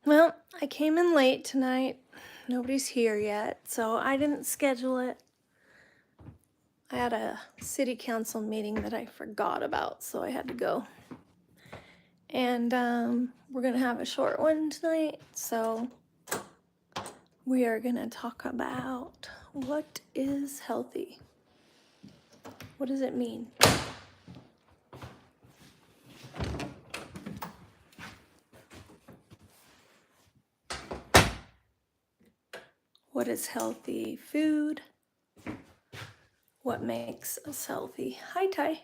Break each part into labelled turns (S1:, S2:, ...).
S1: Well, I came in late tonight. Nobody's here yet, so I didn't schedule it. I had a city council meeting that I forgot about, so I had to go. And we're gonna have a short one tonight, so we are gonna talk about what is healthy. What does it mean? What is healthy food? What makes us healthy? Hi, Ty.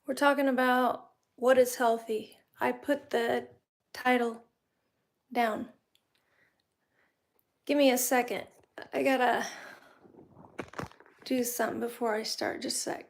S1: We're talking about what is healthy. I put the title down. Give me a second. I gotta do something before I start. Just a sec.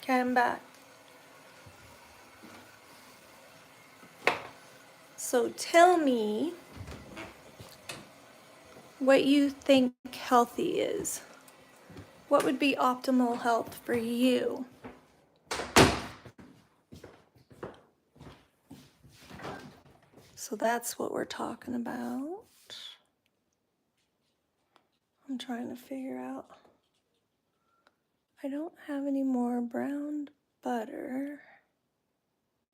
S1: Okay, I'm back. So tell me what you think healthy is. What would be optimal health for you? So that's what we're talking about. I'm trying to figure out. I don't have any more browned butter.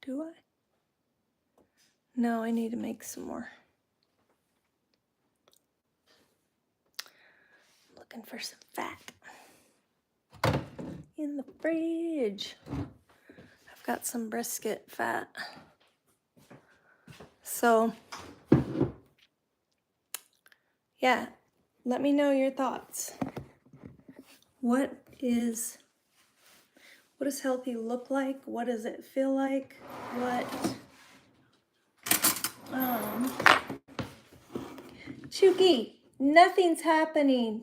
S1: Do I? No, I need to make some more. I'm looking for some fat in the fridge. I've got some brisket fat. So, yeah, let me know your thoughts. What does healthy look like? What does it feel like? Chuki, nothing's happening.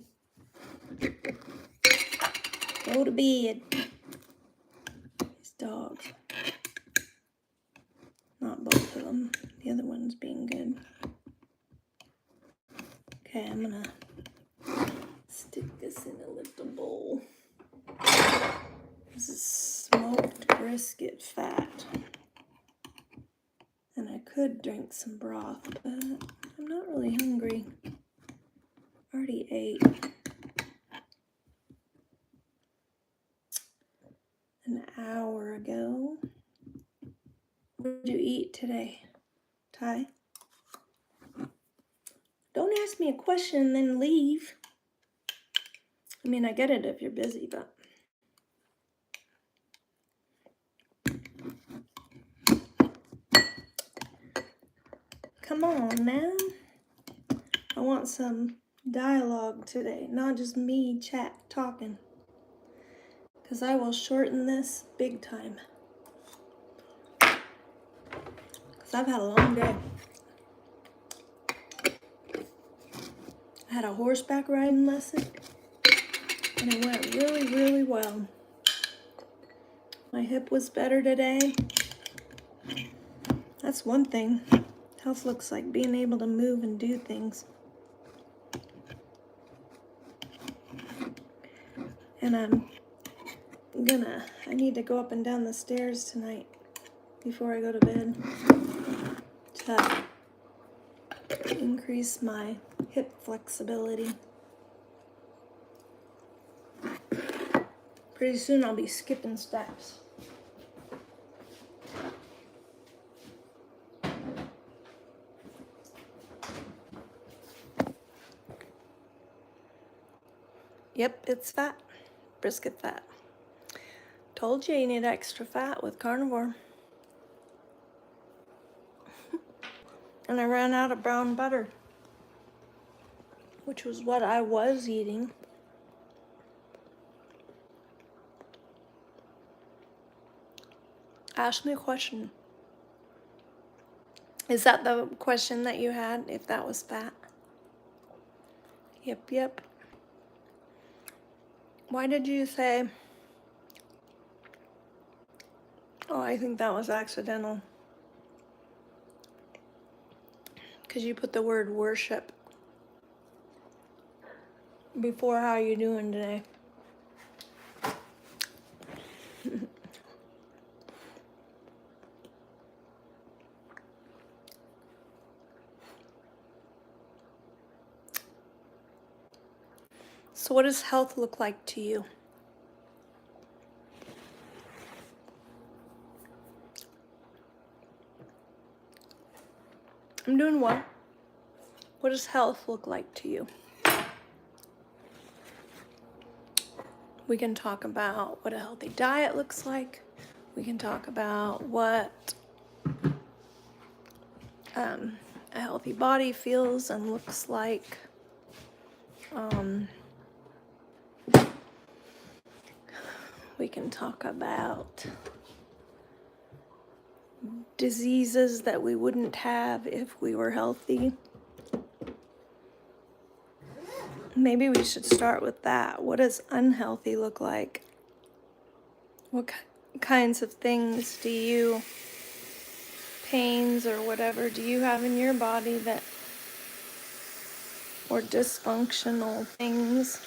S1: Go to bed. These dogs. Not both of them. The other one's being good. Okay, I'm gonna stick this in a little bowl. This is smoked brisket fat. And I could drink some broth, but I'm not really hungry. Already ate an hour ago. What did you eat today, Ty? Don't ask me a question and then leave. I mean, I get it if you're busy, but... Come on now. I want some dialogue today, not just me talking. Because I will shorten this big time. Because I've had a long day. I had a horseback riding lesson. And it went really, really well. My hip was better today. That's one thing. Health looks like being able to move and do things. And I need to go up and down the stairs tonight. before I go to bed to increase my hip flexibility. Pretty soon I'll be skipping steps. Yep, it's fat. Brisket fat. Told you need extra fat with carnivore. And I ran out of brown butter, which was what I was eating. Ask me a question. Is that the question that you had, if that was fat? Yep. Why did you say, oh, I think that was accidental? Because you put the word worship before how you doing today. So what does health look like to you? I'm doing well. What does health look like to you? We can talk about what a healthy diet looks like. We can talk about what a healthy body feels and looks like. We can talk about diseases that we wouldn't have if we were healthy. Maybe we should start with that. What does unhealthy look like? What kinds of things do you, pains or whatever, do you have in your body that, or dysfunctional things?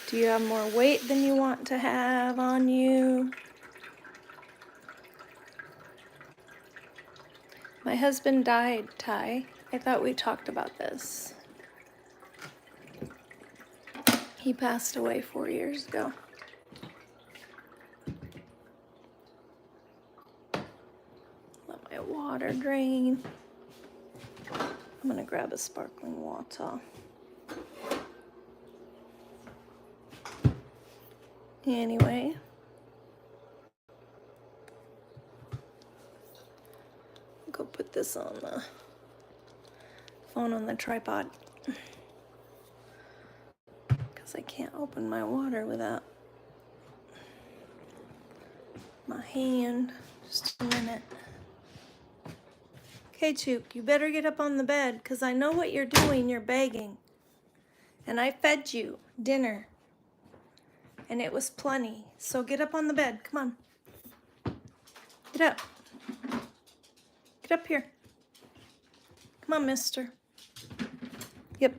S1: Do you have more weight than you want to have on you? My husband died, Ty. I thought we talked about this. He passed away 4 years ago. Let my water drain. I'm gonna grab a sparkling water. Anyway. Go put this on the phone on the tripod. Because I can't open my water without my hand. Just a minute. Okay, Chook, you better get up on the bed because I know what you're doing. You're begging. And I fed you dinner. And it was plenty. So get up on the bed. Come on. Get up. Get up here. Come on, mister. Yep.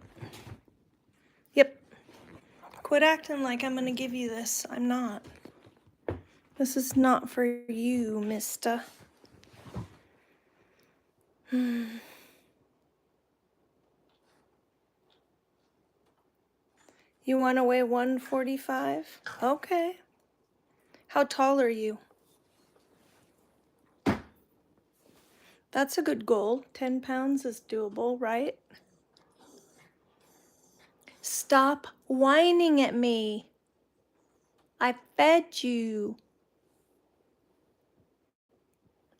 S1: Quit acting like I'm going to give you this. I'm not. This is not for you, mister. You want to weigh 145? Okay. How tall are you? That's a good goal. 10 pounds is doable, right? Stop whining at me. I fed you.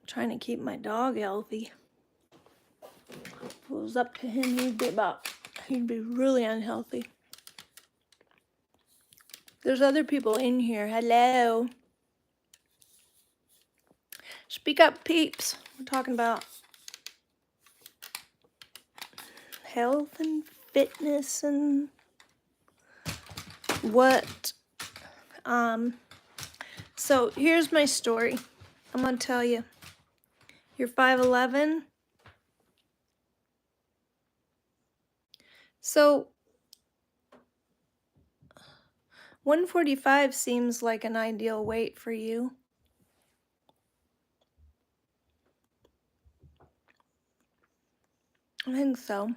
S1: I'm trying to keep my dog healthy. If it was up to him, he'd be really unhealthy. There's other people in here. Hello. Speak up, peeps. We're talking about health and fitness and what. So here's my story. I'm gonna tell you. You're 5'11". So 145 seems like an ideal weight for you. I think so.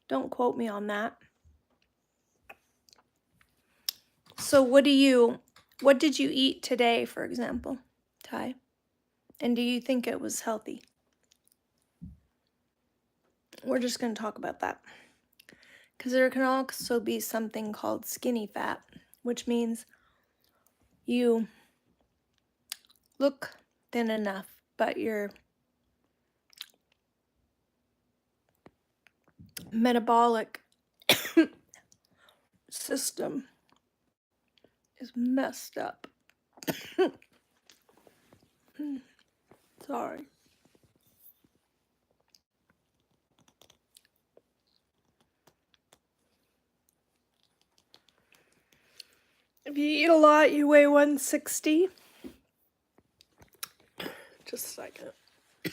S1: Don't quote me on that. So what did you eat today, for example, Ty? And do you think it was healthy? We're just going to talk about that. Because there can also be something called skinny fat, which means you look thin enough, but your metabolic system is messed up. Sorry. If you eat a lot, you weigh 160. Just a second. I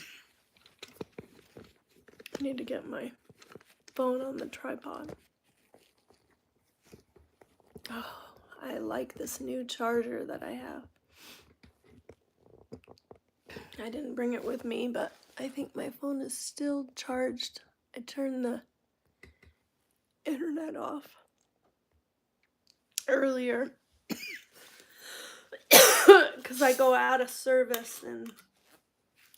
S1: need to get my phone on the tripod. Oh, I like this new charger that I have. I didn't bring it with me, but I think my phone is still charged. I turned the internet off earlier because I go out of service and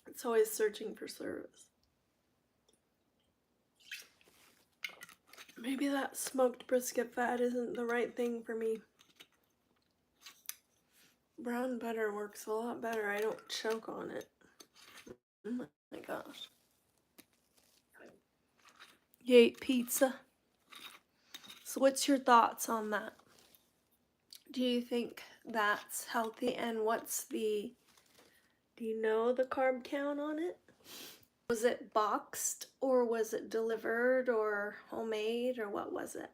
S1: it's always searching for service. Maybe that smoked brisket fat isn't the right thing for me. Brown butter works a lot better. I don't choke on it. Oh my gosh. You ate pizza? So what's your thoughts on that? Do you think that's healthy? And do you know the carb count on it? Was it boxed or was it delivered or homemade or what was it?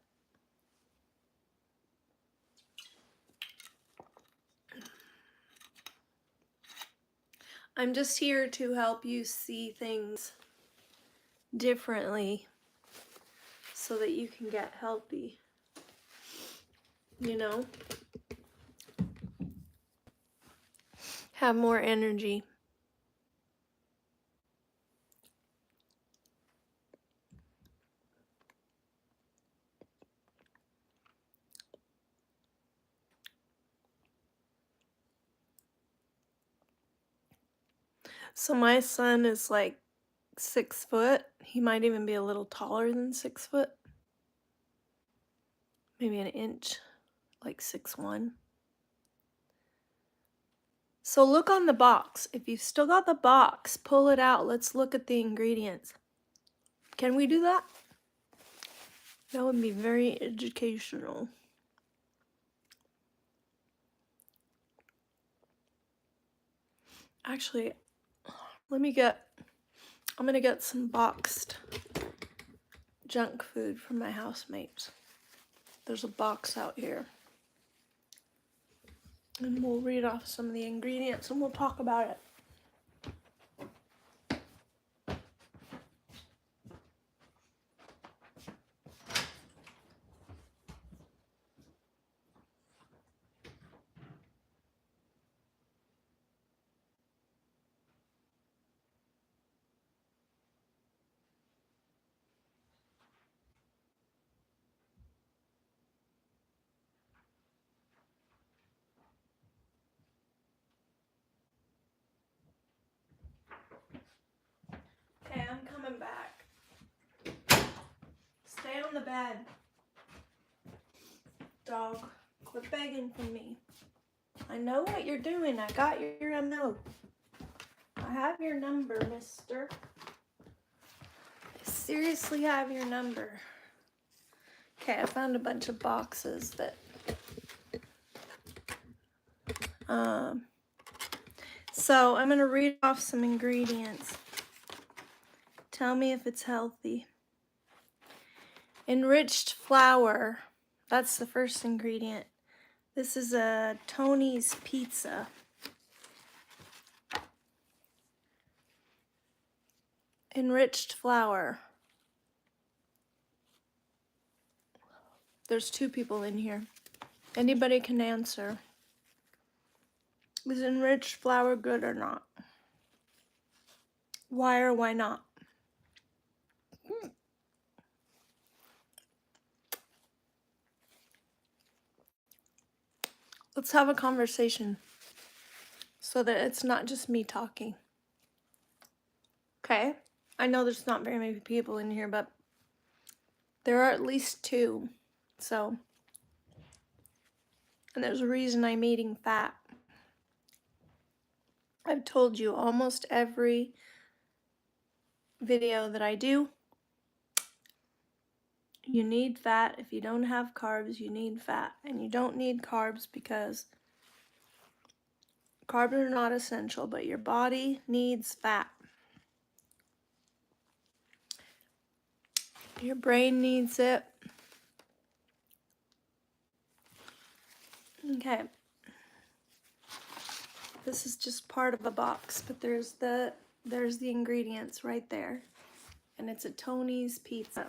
S1: I'm just here to help you see things differently so that you can get healthy, you know? Have more energy. So my son is like 6 foot. He might even be a little taller than 6 foot. Maybe an inch, like 6'1". So look on the box. If you've still got the box, pull it out. Let's look at the ingredients. Can we do that? That would be very educational. Actually, I'm gonna get some boxed junk food from my housemates. There's a box out here. And we'll read off some of the ingredients and we'll talk about it. Okay, I'm coming back. Stay on the bed. Dog, quit begging for me. I know what you're doing. I got your note. I have your number, mister. I seriously have your number. Okay, I found a bunch of boxes that so I'm gonna read off some ingredients. Tell me if it's healthy. Enriched flour. That's the first ingredient. This is a Tony's pizza. Enriched flour. There's 2 people in here. Anybody can answer. Is enriched flour good or not? Why or why not? Let's have a conversation so that it's not just me talking. Okay? I know there's not very many people in here, but there are at least 2. So, and there's a reason I'm eating fat. I've told you almost every video that I do, you need fat. If you don't have carbs, you need fat. And you don't need carbs because carbs are not essential, but your body needs fat. Your brain needs it. Okay. This is just part of a box, but there's the ingredients right there. And it's a Tony's pizza.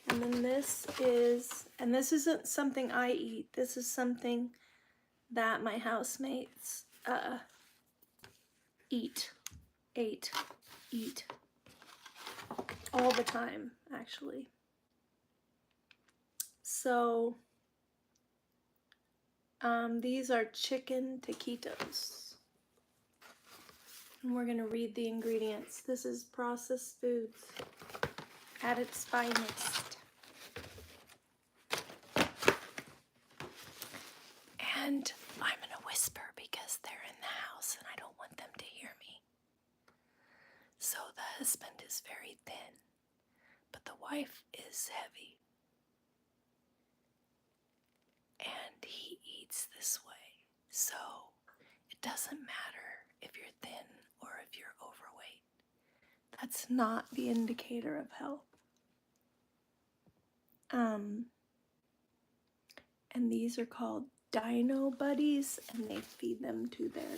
S1: And then this isn't something I eat. This is something that my housemates eat all the time, actually. So these are chicken taquitos. And we're gonna read the ingredients. This is processed foods at its finest. And I'm gonna whisper because they're in the house and I don't want them to hear me. So the husband is very thin, but the wife is heavy. And he eats this way. So it doesn't matter if you're thin or if you're overweight. That's not the indicator of health. And these are called Dino Buddies, and they feed them to their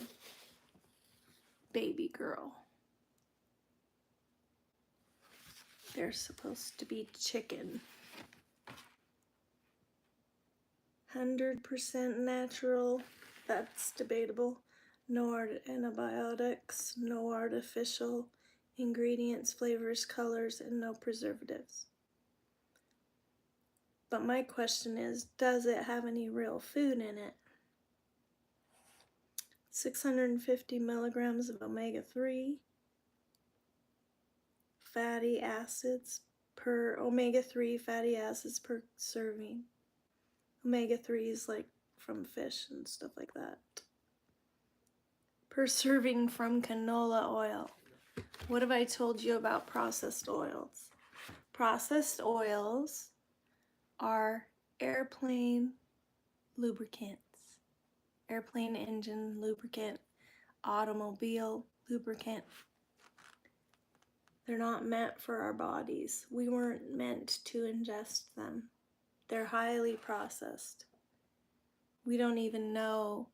S1: baby girl. They're supposed to be chicken. 100% natural, that's debatable. No antibiotics, no artificial ingredients, flavors, colors, and no preservatives. But my question is, does it have any real food in it? 650 milligrams of omega-3 fatty acids per omega-3 fatty acids per serving. Omega-3 is like from fish and stuff like that. Per serving from canola oil. What have I told you about processed oils? Processed oils are airplane lubricants, airplane engine lubricant, automobile lubricant. They're not meant for our bodies. We weren't meant to ingest them. They're highly processed. We don't even know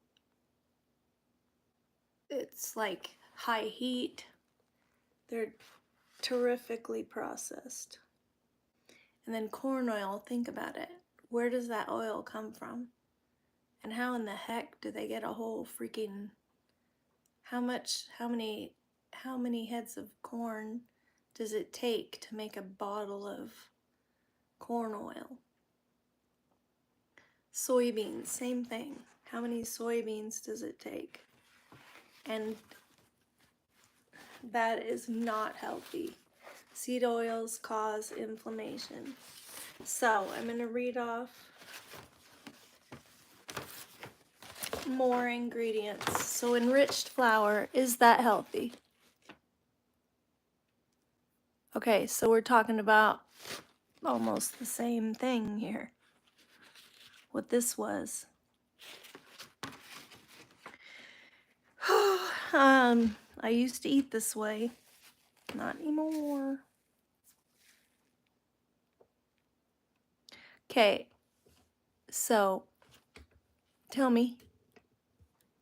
S1: it's like high heat. They're terrifically processed. And then corn oil, think about it. Where does that oil come from? And how in the heck do they get a whole freaking, how many heads of corn does it take to make a bottle of corn oil? Soybeans, same thing. How many soybeans does it take? And that is not healthy. Seed oils cause inflammation. So I'm going to read off more ingredients. So enriched flour, is that healthy? Okay, so we're talking about almost the same thing here. What this was. I used to eat this way. Not anymore. Okay, so tell me,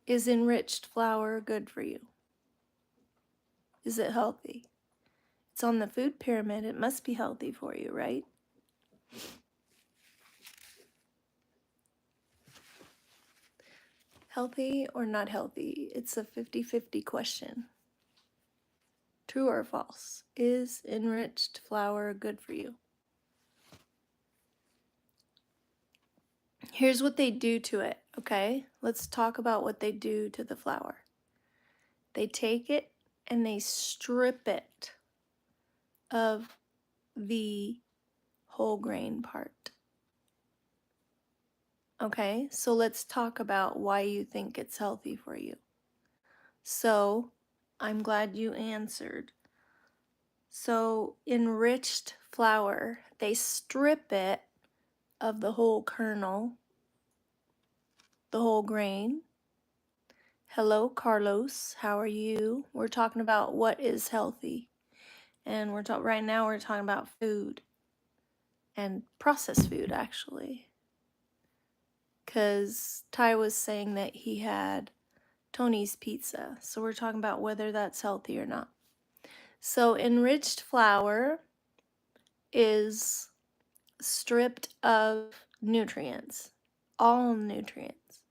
S1: is enriched flour good for you? Is it healthy? It's on the food pyramid. It must be healthy for you, right? Healthy or not healthy? It's a 50-50 question. True or false? Is enriched flour good for you? Here's what they do to it. Okay, let's talk about what they do to the flour. They take it and they strip it of the whole grain part. Okay, so let's talk about why you think it's healthy for you. So, I'm glad you answered. So, enriched flour, they strip it of the whole kernel, the whole grain. Hello, Carlos. How are you? We're talking about what is healthy. And right now we're talking about food and processed food actually. Cuz Ty was saying that he had Tony's pizza. So we're talking about whether that's healthy or not. So enriched flour is stripped of nutrients, all nutrients.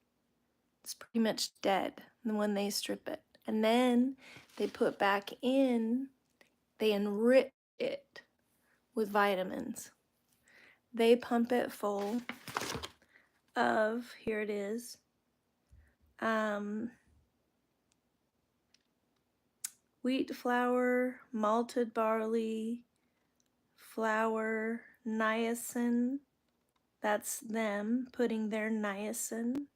S1: It's pretty much dead when they strip it. And then they put back in, they enrich it with vitamins. They pump it full of, here it is, wheat flour, malted barley, flour, niacin. That's them putting their niacin,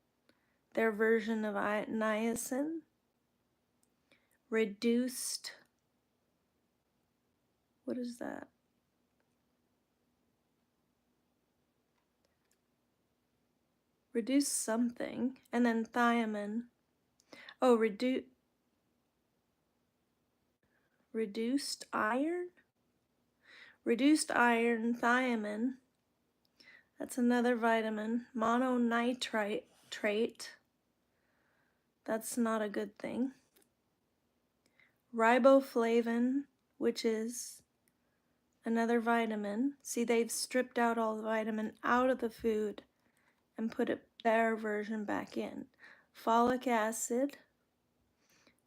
S1: their version of niacin. Reduced, what is that? Reduced something, and then thiamine. Oh, reduced iron? Reduced iron, thiamine. That's another vitamin. Mononitrate. That's not a good thing. Riboflavin, which is another vitamin. See, they've stripped out all the vitamin out of the food and put their version back in. Folic acid.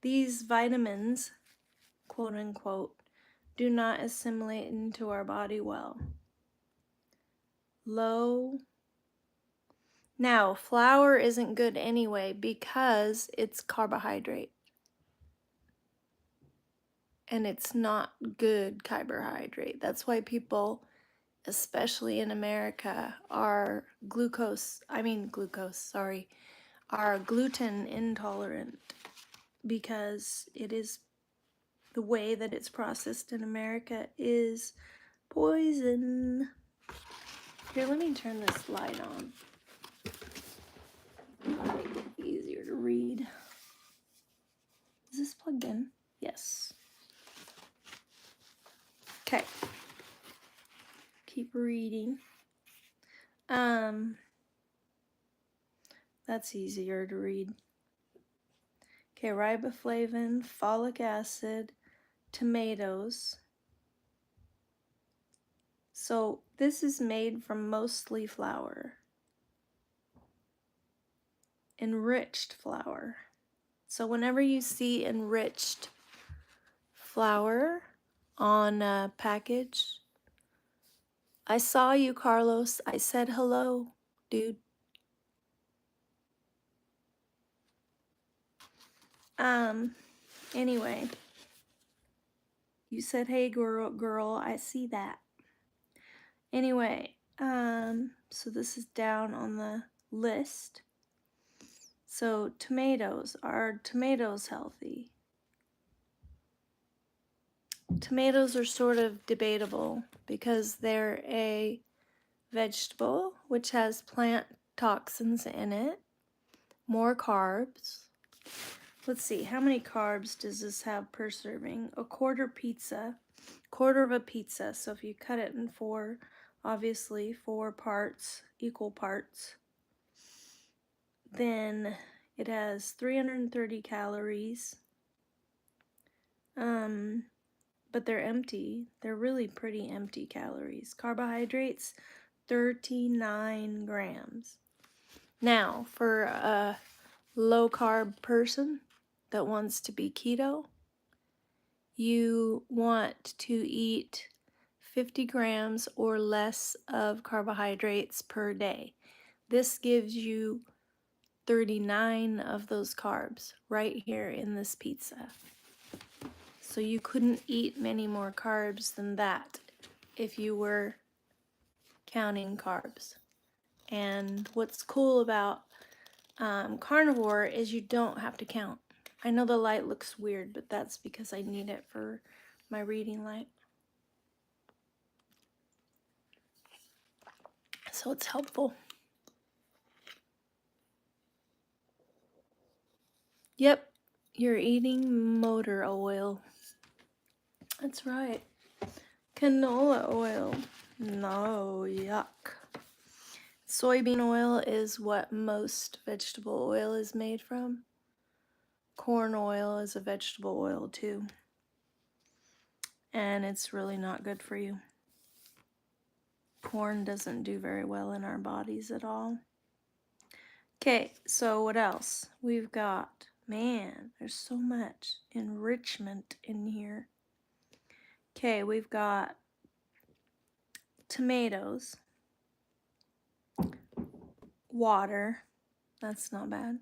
S1: These vitamins, quote unquote, do not assimilate into our body well. Low. Now, flour isn't good anyway because it's carbohydrate. And it's not good carbohydrate. That's why people, especially in America, are are gluten intolerant because it is the way that it's processed in America is poison. Here, let me turn this light on. Make it easier to read. Is this plugged in? Yes. Okay. Keep reading. That's easier to read. Okay, riboflavin, folic acid, tomatoes. So this is made from mostly flour. Enriched flour. So whenever you see enriched flour on a package, I saw you, Carlos. I said hello, dude. Anyway, you said, hey, girl, I see that. Anyway, so this is down on the list. So tomatoes, are tomatoes healthy? Tomatoes are sort of debatable because they're a vegetable which has plant toxins in it, more carbs. Let's see, how many carbs does this have per serving? A quarter of a pizza. So if you cut it in four, obviously 4 parts, equal parts, then it has 330 calories. But they're empty. They're really pretty empty calories. Carbohydrates, 39 grams. Now, for a low carb person that wants to be keto, you want to eat 50 grams or less of carbohydrates per day. This gives you 39 of those carbs right here in this pizza. So you couldn't eat many more carbs than that if you were counting carbs. And what's cool about carnivore is you don't have to count. I know the light looks weird, but that's because I need it for my reading light. So it's helpful. Yep, you're eating motor oil. That's right. Canola oil. No, yuck. Soybean oil is what most vegetable oil is made from. Corn oil is a vegetable oil too. And it's really not good for you. Corn doesn't do very well in our bodies at all. Okay, so what else? We've got, man, there's so much enrichment in here. Okay, we've got tomatoes, water, that's not bad,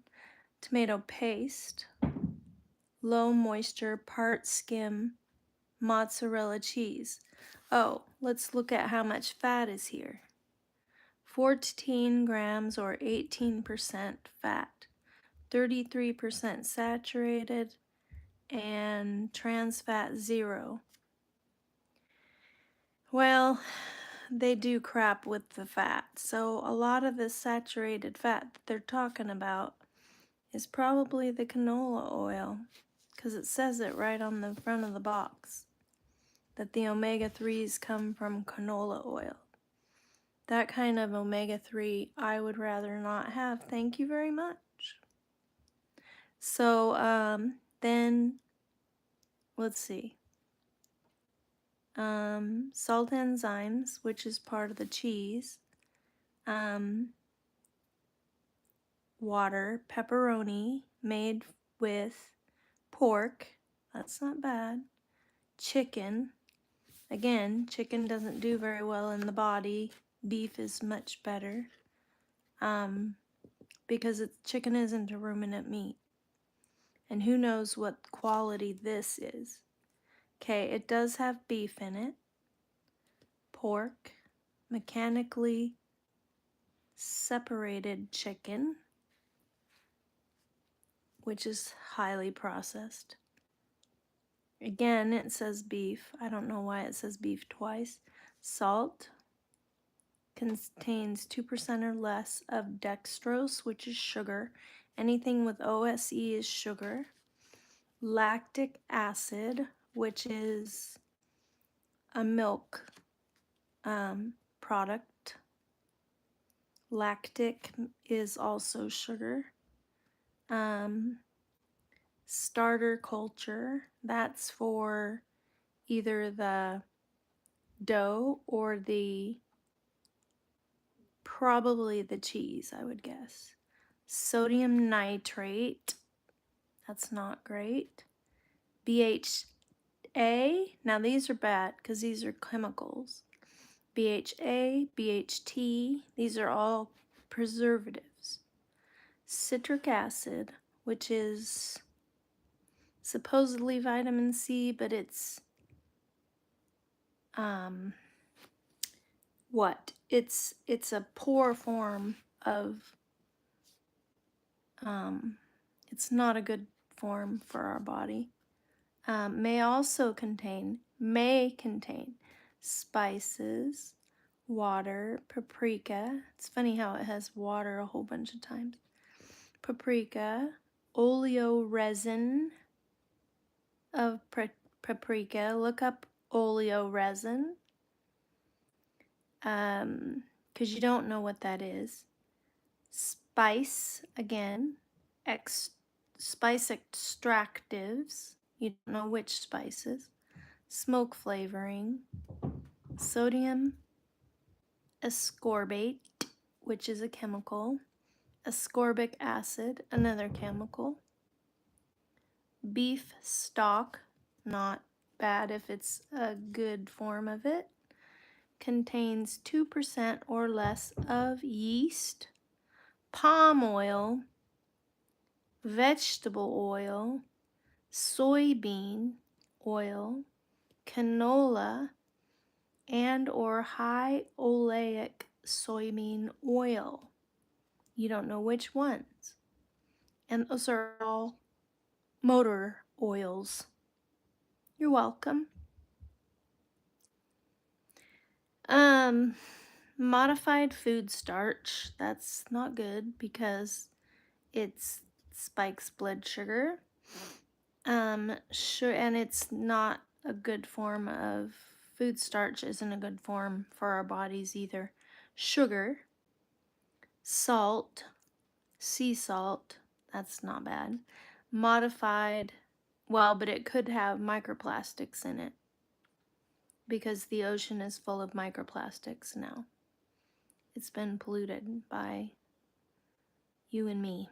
S1: tomato paste, low moisture, part skim, mozzarella cheese. Oh, let's look at how much fat is here. 14 grams or 18% fat, 33% saturated, and trans fat 0. Well, they do crap with the fat. So a lot of the saturated fat that they're talking about is probably the canola oil, because it says it right on the front of the box that the omega-3s come from canola oil. That kind of omega-3 I would rather not have. Thank you very much. So then let's see. Salt enzymes, which is part of the cheese. Water, pepperoni made with pork. That's not bad. Chicken. Again, chicken doesn't do very well in the body. Beef is much better. Because chicken isn't a ruminant meat. And who knows what quality this is. Okay, it does have beef in it. Pork. Mechanically separated chicken, which is highly processed. Again, it says beef. I don't know why it says beef twice. Salt contains 2% or less of dextrose, which is sugar. Anything with OSE is sugar. Lactic acid, which is a milk product. Lactic is also sugar. Starter culture, that's for either the dough or probably the cheese, I would guess. Sodium nitrate, that's not great. BHA, now these are bad because these are chemicals. BHA, BHT, these are all preservatives. Citric acid, which is supposedly vitamin C, but it's it's a poor form of it's not a good form for our body. May contain spices, water, paprika. It's funny how it has water a whole bunch of times. Paprika, oleoresin of paprika. Look up oleoresin. Because you don't know what that is. Spice, again, spice extractives. You don't know which spices. Smoke flavoring. Sodium ascorbate, which is a chemical. Ascorbic acid, another chemical. Beef stock, not bad if it's a good form of it. Contains 2% or less of yeast. Palm oil, vegetable oil, soybean oil, canola, and or high oleic soybean oil. You don't know which ones. And those are all motor oils. You're welcome. Modified food starch, that's not good because it spikes blood sugar. Sure, and it's not a good form of food starch, isn't a good form for our bodies either. Sugar, salt, sea salt, that's not bad. Modified, well, but it could have microplastics in it because the ocean is full of microplastics now. It's been polluted by you and me.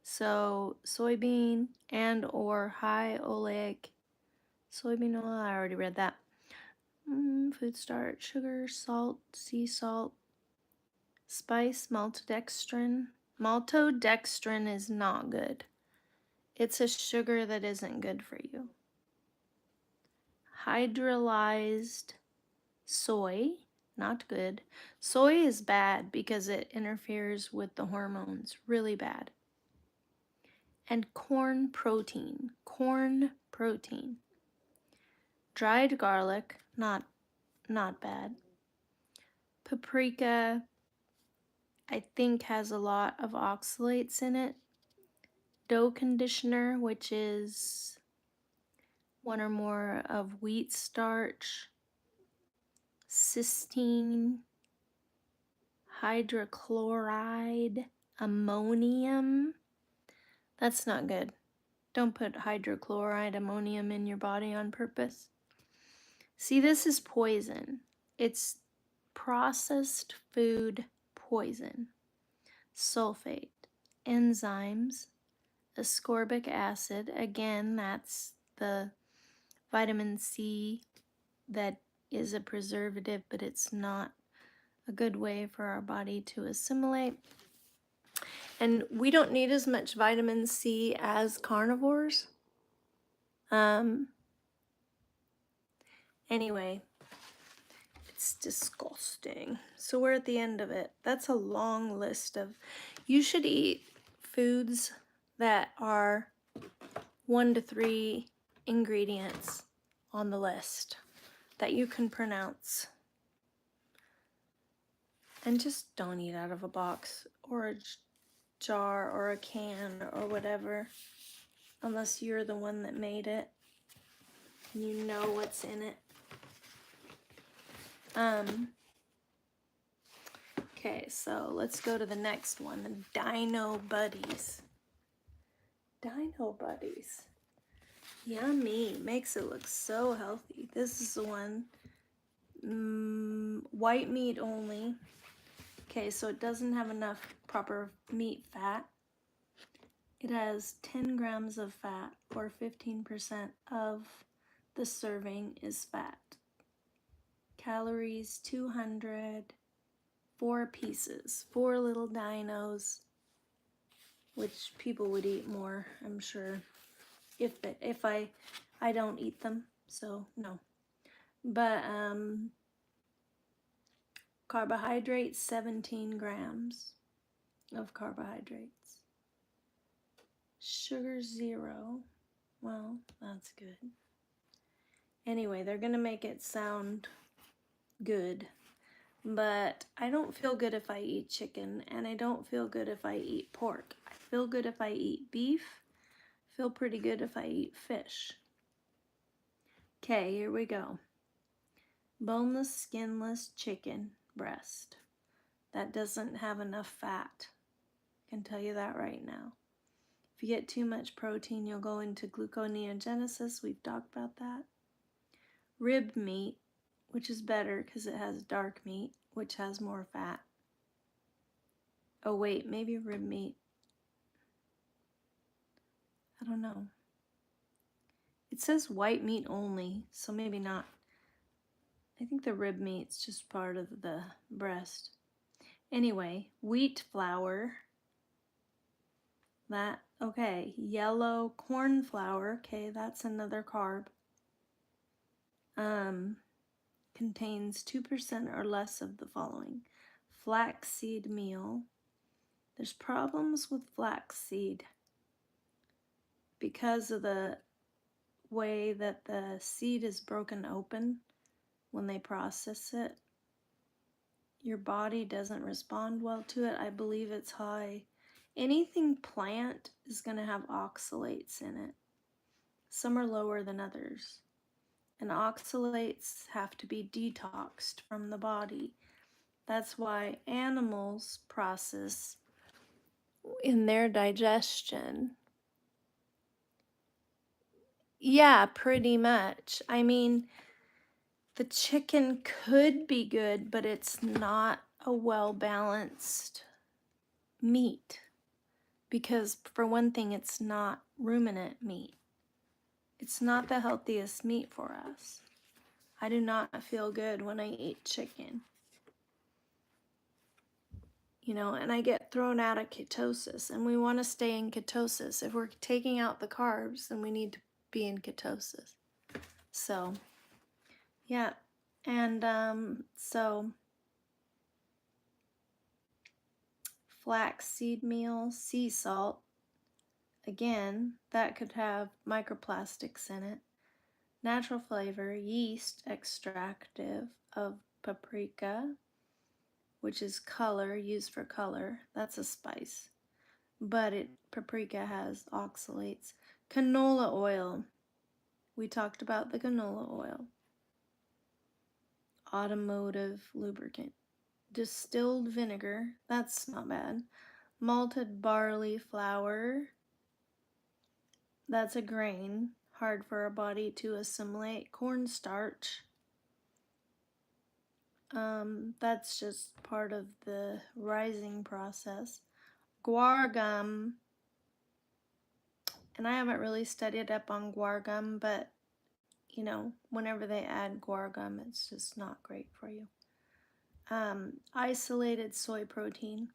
S1: So soybean and or high oleic soybean oil, I already read that. Food starch, sugar, salt, sea salt, spice, maltodextrin. Maltodextrin is not good. It's a sugar that isn't good for you. Hydrolyzed soy, not good. Soy is bad because it interferes with the hormones, really bad. And corn protein. Dried garlic, not bad. Paprika, I think, has a lot of oxalates in it. Dough conditioner, which is one or more of wheat starch. Cysteine, hydrochloride, ammonium. That's not good. Don't put hydrochloride, ammonium in your body on purpose. See, this is poison. It's processed food poison. Sulfate, enzymes, ascorbic acid. Again, that's the vitamin C that is a preservative, but it's not a good way for our body to assimilate. And we don't need as much vitamin C as carnivores. Anyway, it's disgusting. So we're at the end of it. That's a long list of, you should eat foods that are 1 to 3 ingredients on the list that you can pronounce. And just don't eat out of a box or a jar or a can or whatever, unless you're the one that made it and you know what's in it. Okay, so let's go to the next one, the Dino Buddies. Dino Buddies. Yummy. Makes it look so healthy. This is the one. White meat only. Okay, so it doesn't have enough proper meat fat. It has 10 grams of fat, or 15% of the serving is fat. Calories 200, 4 pieces, 4 little dinos, which people would eat more, I'm sure, if I don't eat them, so no. But carbohydrates, 17 grams of carbohydrates. Sugar 0. Well, that's good. Anyway, they're gonna make it sound good, but I don't feel good if I eat chicken, and I don't feel good if I eat pork. I feel good if I eat beef. I feel pretty good if I eat fish. Okay, here we go. Boneless, skinless chicken breast. That doesn't have enough fat. I can tell you that right now. If you get too much protein, you'll go into gluconeogenesis. We've talked about that. Rib meat, which is better because it has dark meat, which has more fat. Oh wait, maybe rib meat. I don't know. It says white meat only, so maybe not. I think the rib meat's just part of the breast. Anyway, wheat flour, That, okay. Yellow corn flour, okay, that's another carb. Contains 2% or less of the following. Flaxseed meal. There's problems with flaxseed because of the way that the seed is broken open when they process it. Your body doesn't respond well to it. I believe it's high. Anything plant is going to have oxalates in it. Some are lower than others. And oxalates have to be detoxed from the body. That's why animals process in their digestion. Yeah, pretty much. I mean, the chicken could be good, but it's not a well-balanced meat. Because, for one thing, it's not ruminant meat. It's not the healthiest meat for us. I do not feel good when I eat chicken. You know, and I get thrown out of ketosis, and we want to stay in ketosis. If we're taking out the carbs, then we need to be in ketosis. So, yeah. And so flaxseed meal, sea salt, again, that could have microplastics in it. Natural flavor, yeast extractive of paprika, which is color, used for color. That's a spice. But paprika has oxalates. Canola oil. We talked about the canola oil. Automotive lubricant. Distilled vinegar. That's not bad. Malted barley flour. That's a grain, hard for our body to assimilate. Cornstarch. That's just part of the rising process. Guar gum, and I haven't really studied up on guar gum, but you know, whenever they add guar gum, it's just not great for you. Isolated soy protein.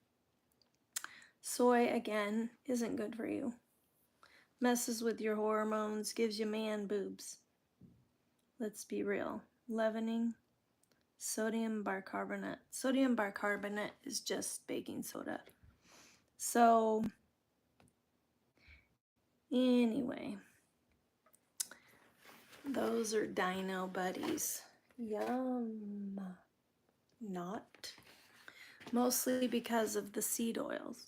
S1: Soy, again, isn't good for you. Messes with your hormones, gives you man boobs. Let's be real. Leavening. Sodium bicarbonate. Sodium bicarbonate is just baking soda. So, anyway, those are Dino Buddies. Yum. Not. Mostly because of the seed oils.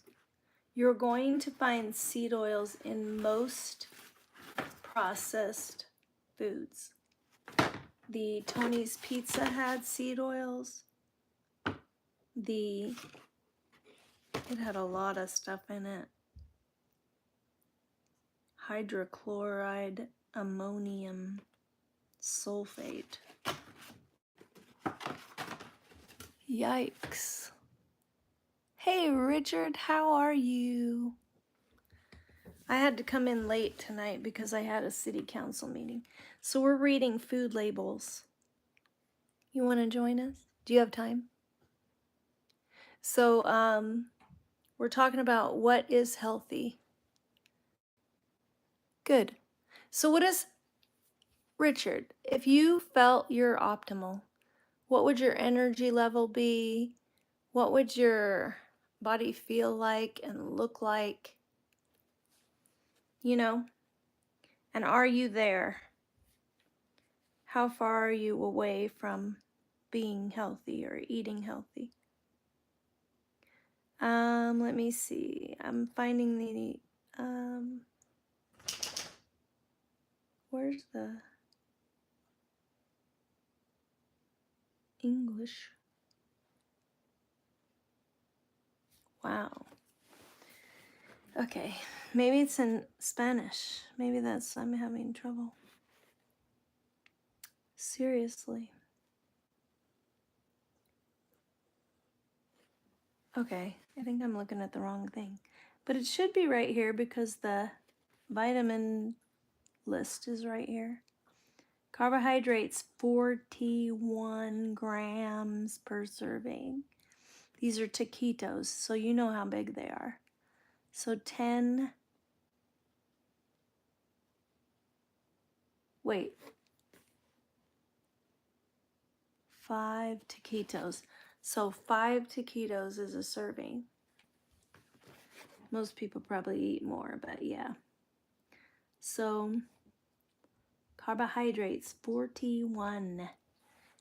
S1: You're going to find seed oils in most processed foods. The Tony's Pizza had seed oils. It had a lot of stuff in it. Hydrochloride ammonium sulfate. Yikes. Hey Richard, how are you? I had to come in late tonight because I had a city council meeting. So we're reading food labels. You want to join us? Do you have time? So we're talking about what is healthy. Good. So what is, Richard, if you felt you're optimal, what would your energy level be? What would your body feel like and look like? You know? And are you there? How far are you away from being healthy or eating healthy? Let me see. I'm finding the, where's the English? Wow. Okay, maybe it's in Spanish. Maybe I'm having trouble. Seriously. Okay, I think I'm looking at the wrong thing. But it should be right here because the vitamin list is right here. Carbohydrates, 41 grams per serving. These are taquitos, so you know how big they are. So 10, wait, 5 taquitos. So 5 taquitos is a serving. Most people probably eat more, but yeah. So carbohydrates, 41.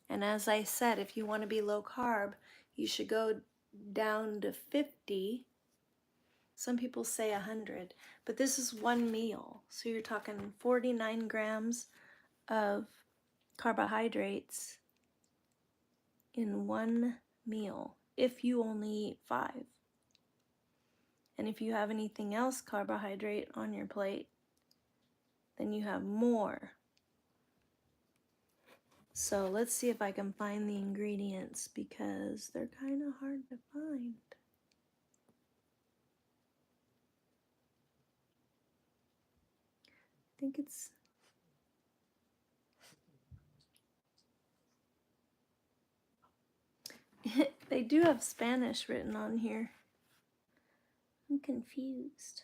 S1: And as I said, if you want to be low carb, you should go down to 50. Some people say 100, but this is one meal. So you're talking 49 grams of carbohydrates in one meal if you only eat 5. And if you have anything else carbohydrate on your plate, then you have more. So let's see if I can find the ingredients because they're kind of hard to find. I think it's they do have Spanish written on here. I'm confused.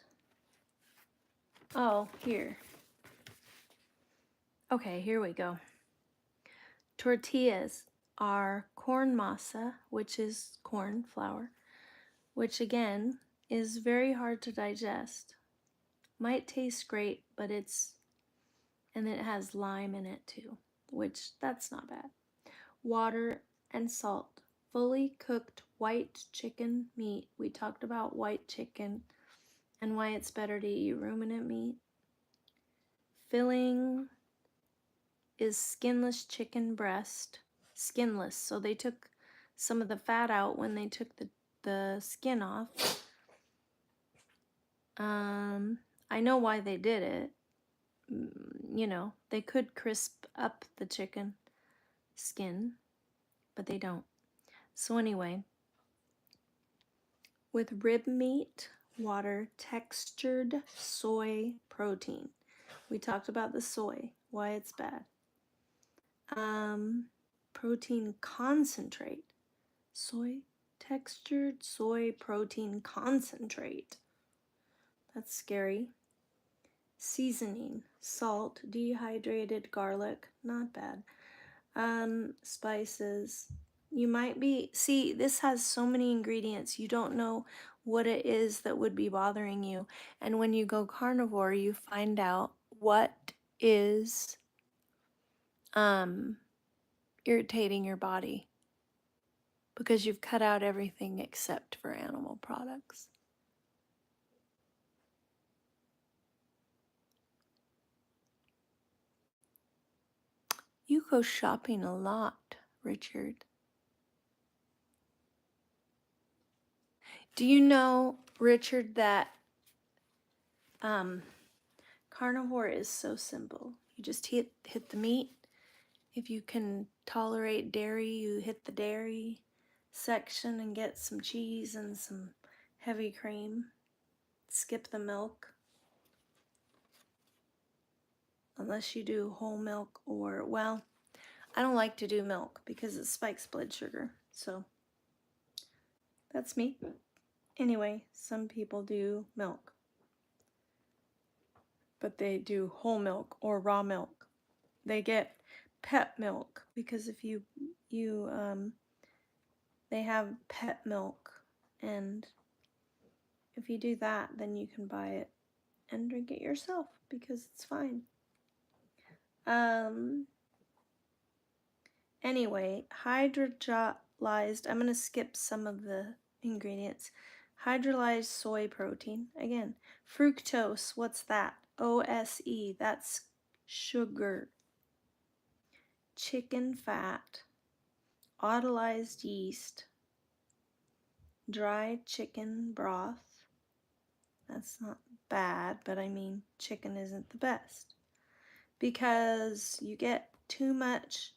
S1: Oh, here. Okay, here we go. Tortillas are corn masa, which is corn flour, which again is very hard to digest. Might taste great, but and it has lime in it too, which that's not bad. Water and salt. Fully cooked white chicken meat. We talked about white chicken and why it's better to eat ruminant meat. Filling is skinless chicken breast. Skinless, so they took some of the fat out when they took the skin off. I know why they did it. You know, they could crisp up the chicken skin, but they don't. So anyway, with rib meat, water, textured soy protein. We talked about the soy, why it's bad. Protein concentrate. Textured soy protein concentrate. That's scary. Seasoning, salt, dehydrated garlic, not bad. Spices. You might see, this has so many ingredients, you don't know what it is that would be bothering you. And when you go carnivore, you find out what is irritating your body because you've cut out everything except for animal products. You go shopping a lot, Richard. Do you know, Richard, that carnivore is so simple? You just hit the meat. If you can tolerate dairy, you hit the dairy section and get some cheese and some heavy cream. Skip the milk. Unless you do whole milk or, well, I don't like to do milk because it spikes blood sugar. So that's me. Anyway, some people do milk, but they do whole milk or raw milk. They get pet milk because if they have pet milk, and if you do that, then you can buy it and drink it yourself because it's fine. Anyway, hydrolyzed, I'm going to skip some of the ingredients. Hydrolyzed soy protein, again. Fructose, what's that? OSE, that's sugar. Chicken fat, autolyzed yeast, dried chicken broth. That's not bad, but I mean, chicken isn't the best because you get too much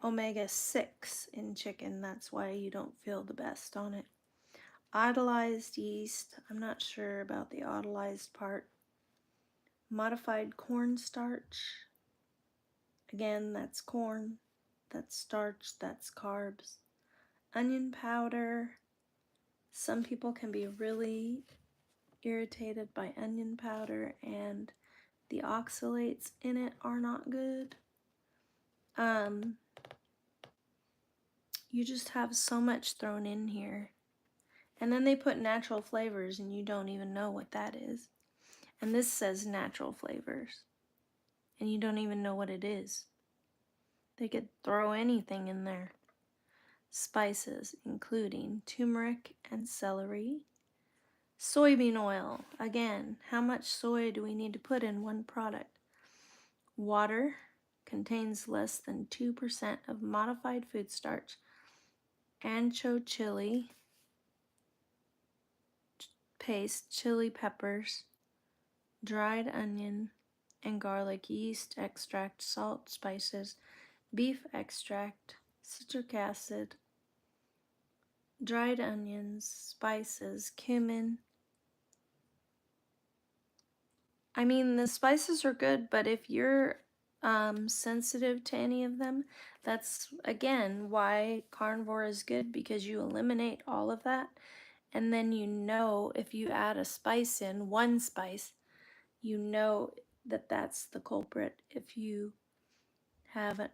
S1: omega-6 in chicken. That's why you don't feel the best on it. Autolyzed yeast, I'm not sure about the autolyzed part. Modified cornstarch, again, that's corn, that's starch, that's carbs. Onion powder, some people can be really irritated by onion powder, and the oxalates in it are not good. You just have so much thrown in here. And then they put natural flavors and you don't even know what that is. And this says natural flavors and you don't even know what it is. They could throw anything in there. Spices, including turmeric and celery. Soybean oil. Again, how much soy do we need to put in one product? Water contains less than 2% of modified food starch. Ancho chili paste, chili peppers, dried onion and garlic, yeast extract, salt, spices, beef extract, citric acid, dried onions, spices, cumin. I mean, the spices are good, but if you're sensitive to any of them, that's again why carnivore is good, because you eliminate all of that. And then you know if you add a spice in, one spice, you know that that's the culprit if you have a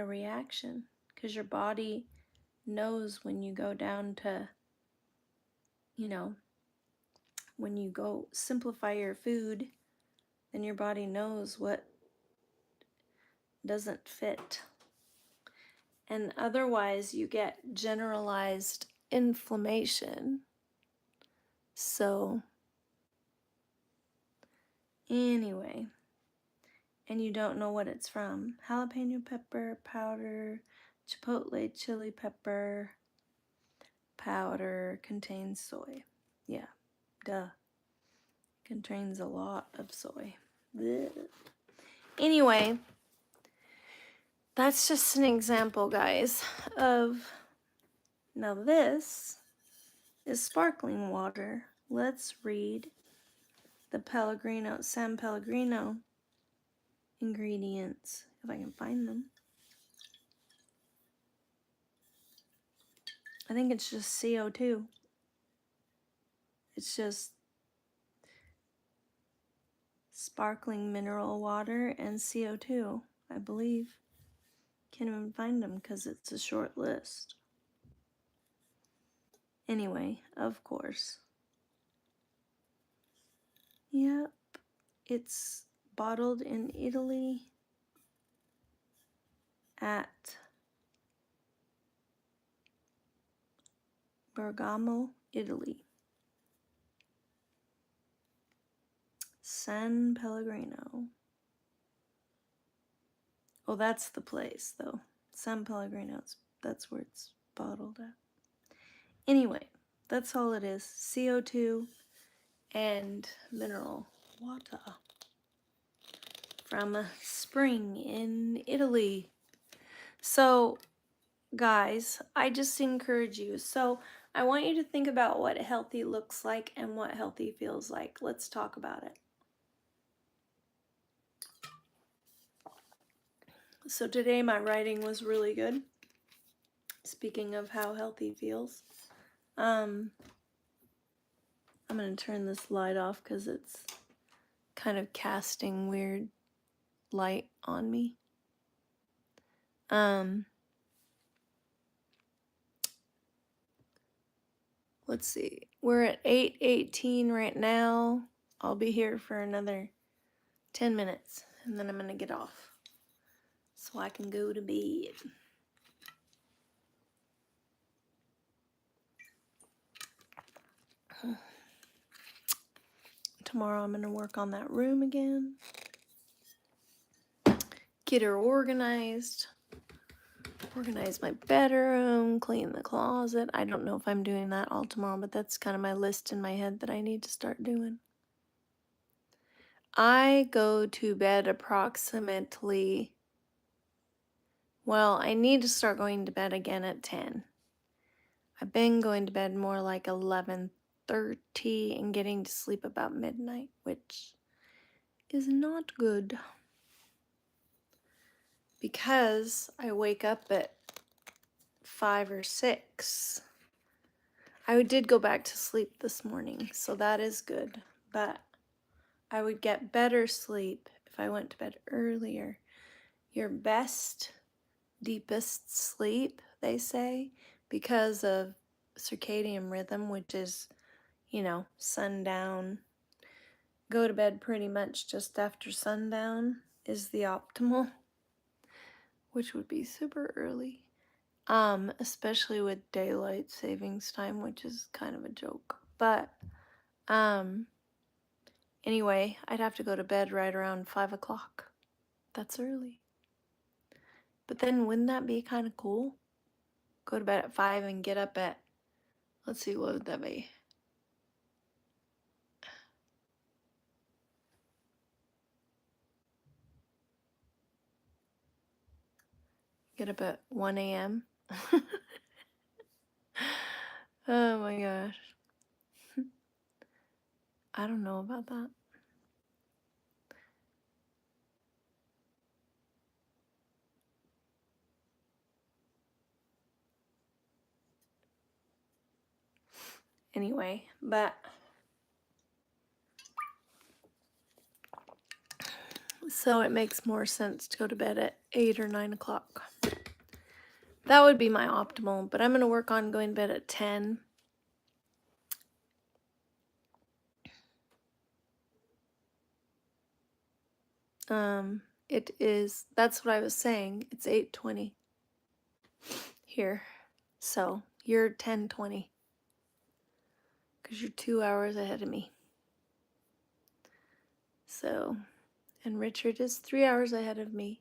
S1: reaction, because your body knows when you go down to, when you go simplify your food, then your body knows what doesn't fit. And otherwise you get generalized inflammation. So anyway, and you don't know what it's from. Jalapeno pepper powder, chipotle chili pepper powder contains soy. Yeah, duh. Contains a lot of soy. Blech. Anyway, that's just an example, guys, of, now this is sparkling water. Let's read the San Pellegrino ingredients, if I can find them. I think it's just CO2. It's just sparkling mineral water and CO2, I believe. Can't even find them because it's a short list. Anyway, of course. Yep, it's bottled in Italy at Bergamo, Italy. San Pellegrino. Oh, that's the place, though. San Pellegrino, that's where it's bottled at. Anyway, that's all it is. CO2 and mineral water from a spring in Italy. So, guys, I just encourage you. So, I want you to think about what healthy looks like and what healthy feels like. Let's talk about it. So today my writing was really good. Speaking of how healthy feels. I'm going to turn this light off because it's kind of casting weird light on me. Let's see. We're at 8:18 right now. I'll be here for another 10 minutes and then I'm going to get off so I can go to bed. Tomorrow I'm going to work on that room again. Get her organized. Organize my bedroom, clean the closet. I don't know if I'm doing that all tomorrow, but that's kind of my list in my head that I need to start doing. I go to bed approximately, well, I need to start going to bed again at 10. I've been going to bed more like 11:30 and getting to sleep about midnight, which is not good because I wake up at 5 or 6. I did go back to sleep this morning, so that is good. But I would get better sleep if I went to bed earlier. Your best, deepest sleep, they say, because of circadian rhythm, which is, sundown. Go to bed pretty much just after sundown is the optimal, which would be super early. Especially with daylight savings time, which is kind of a joke. But anyway, I'd have to go to bed right around 5 o'clock. That's early. But then wouldn't that be kind of cool? Go to bed at 5 and get up at, let's see, what would that be? Get up at 1 a.m. Oh my gosh. I don't know about that. Anyway, but so it makes more sense to go to bed at 8 or 9 o'clock. That would be my optimal, but I'm going to work on going to bed at 10. That's what I was saying. It's 8:20 here. So you're 10:20 because you're 2 hours ahead of me. So, and Richard is 3 hours ahead of me.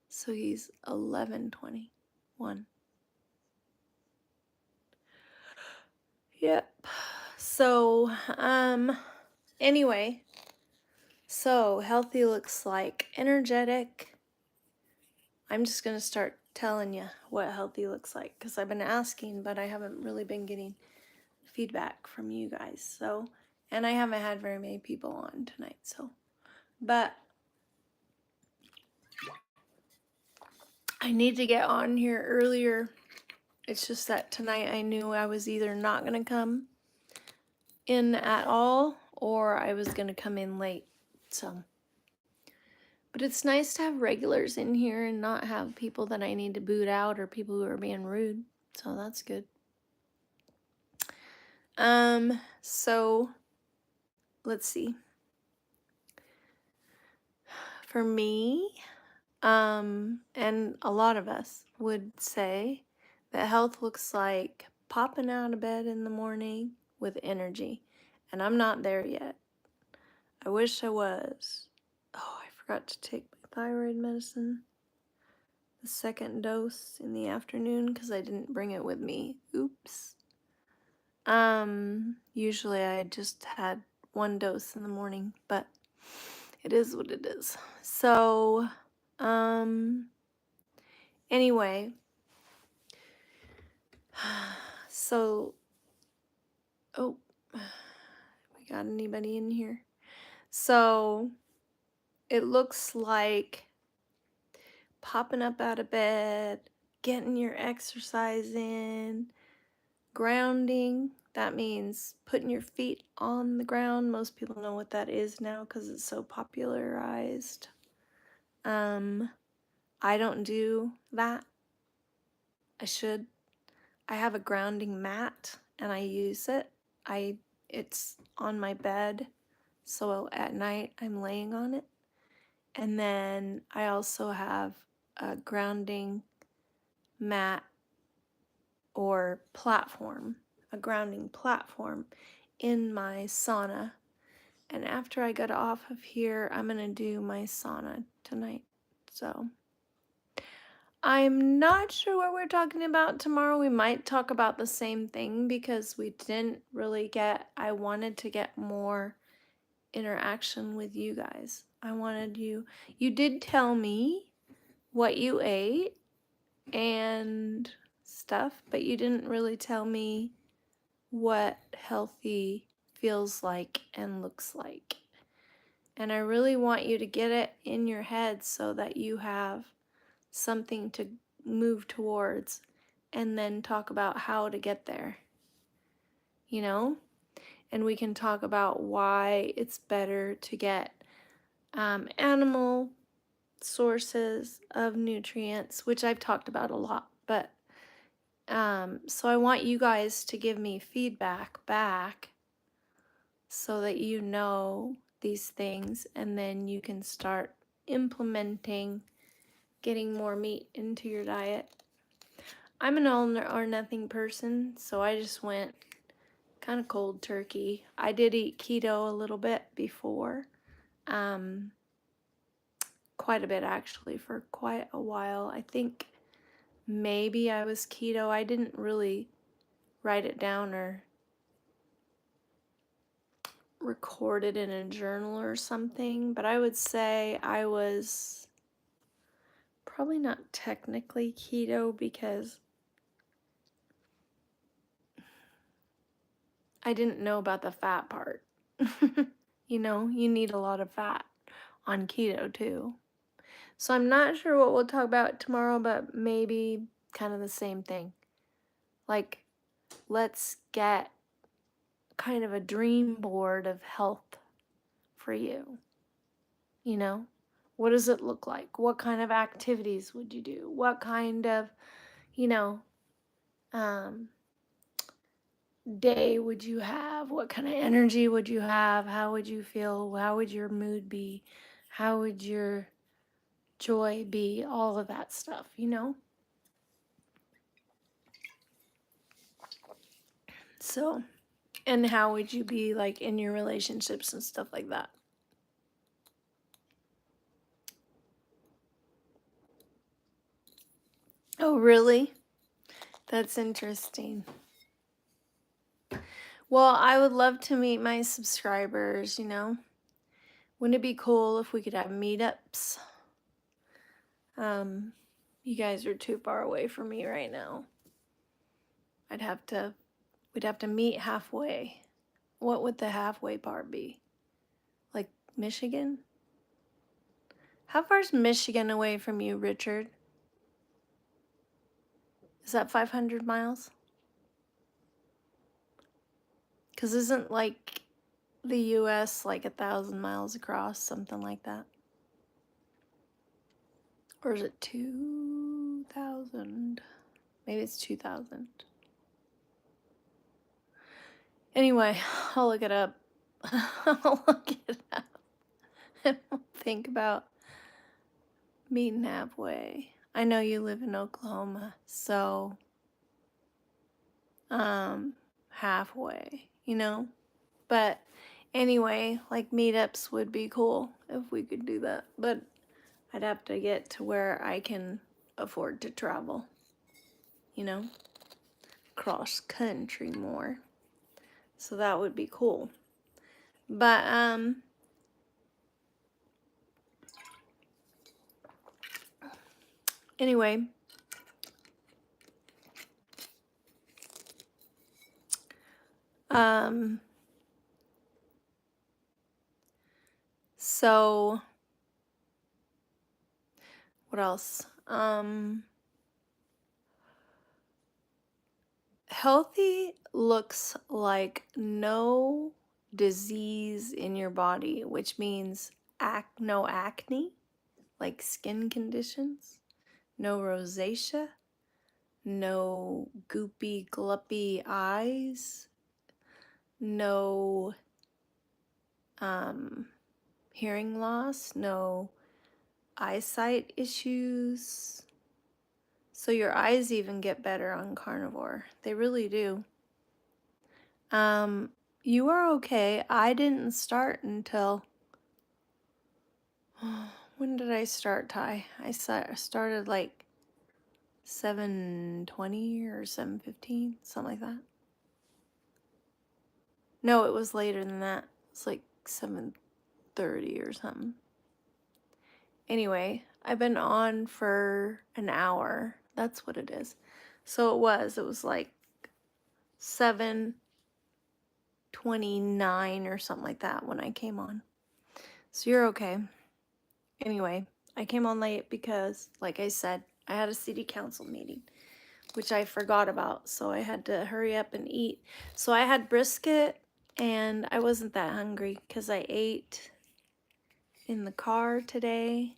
S1: So he's 11:21. Yep. So, anyway, so healthy looks like energetic. I'm just going to start telling you what healthy looks like because I've been asking, but I haven't really been getting feedback from you guys. So, and I haven't had very many people on tonight. So, but I need to get on here earlier. It's just that tonight I knew I was either not going to come in at all or I was going to come in late. So, but it's nice to have regulars in here and not have people that I need to boot out or people who are being rude. So that's good. So let's see. For me, and a lot of us would say that health looks like popping out of bed in the morning with energy. And I'm not there yet. I wish I was. Oh, I forgot to take my thyroid medicine. The second dose in the afternoon because I didn't bring it with me. Oops. Usually I just had one dose in the morning, but it is what it is. So, anyway, so, oh, we got anybody in here? So, it looks like popping up out of bed, getting your exercise in, grounding. That means putting your feet on the ground. Most people know what that is now because it's so popularized. I don't do that. I should. I have a grounding mat and I use it. It's on my bed, so at night I'm laying on it. And then I also have a grounding mat or platform, a grounding platform in my sauna. And after I get off of here, I'm going to do my sauna tonight. So I'm not sure what we're talking about tomorrow. We might talk about the same thing because we didn't really I wanted to get more interaction with you guys. You did tell me what you ate and stuff, but you didn't really tell me what healthy feels like and looks like. And I really want you to get it in your head so that you have something to move towards and then talk about how to get there. you know? And we can talk about why it's better to get animal sources of nutrients, which I've talked about a lot. But so I want you guys to give me feedback back so that you know these things, and then you can start implementing getting more meat into your diet. I'm an all or nothing person, so I just went kind of cold turkey. I did eat keto a little bit before, quite a bit actually, for quite a while. I think maybe I was keto. I didn't really write it down or record it in a journal or something, but I would say I was probably not technically keto because I didn't know about the fat part. You know, you need a lot of fat on keto too. So I'm not sure what we'll talk about tomorrow, but maybe kind of the same thing. Like, let's get kind of a dream board of health for you. You know, what does it look like? What kind of activities would you do? What kind of, you know, day would you have? What kind of energy would you have? How would you feel? How would your mood be? How would your joy be? All of that stuff, you know? So, and how would you be like in your relationships and stuff like that? Oh, really? That's interesting. Well, I would love to meet my subscribers, you know? Wouldn't it be cool if we could have meetups? You guys are too far away from me right now. we'd have to meet halfway. What would the halfway part be? Like Michigan? How far is Michigan away from you, Richard? Is that 500 miles? Because isn't like the US like 1,000 miles across, something like that? Or is it 2,000? Maybe it's 2,000. Anyway, I'll look it up. I'll look it up. And we'll think about meeting halfway. I know you live in Oklahoma, so halfway, you know? But anyway, like meetups would be cool if we could do that. But I'd have to get to where I can afford to travel, you know? Cross country more. So that would be cool. But anyway, so what else? Healthy looks like no disease in your body, which means no acne, like skin conditions, no rosacea, no goopy, gluppy eyes, no hearing loss, no eyesight issues. So your eyes even get better on carnivore. They really do. You are okay. I didn't start until when did I start, Ty? I started like 7:20 or 7:15, something like that. No, it was later than that. It's like 7:30 or something. Anyway, I've been on for an hour. That's what it is. So it was like 7:29 or something like that when I came on. So you're okay. Anyway, I came on late because, like I said, I had a city council meeting. which I forgot about, so I had to hurry up and eat. So I had brisket, and I wasn't that hungry because I ate in the car today,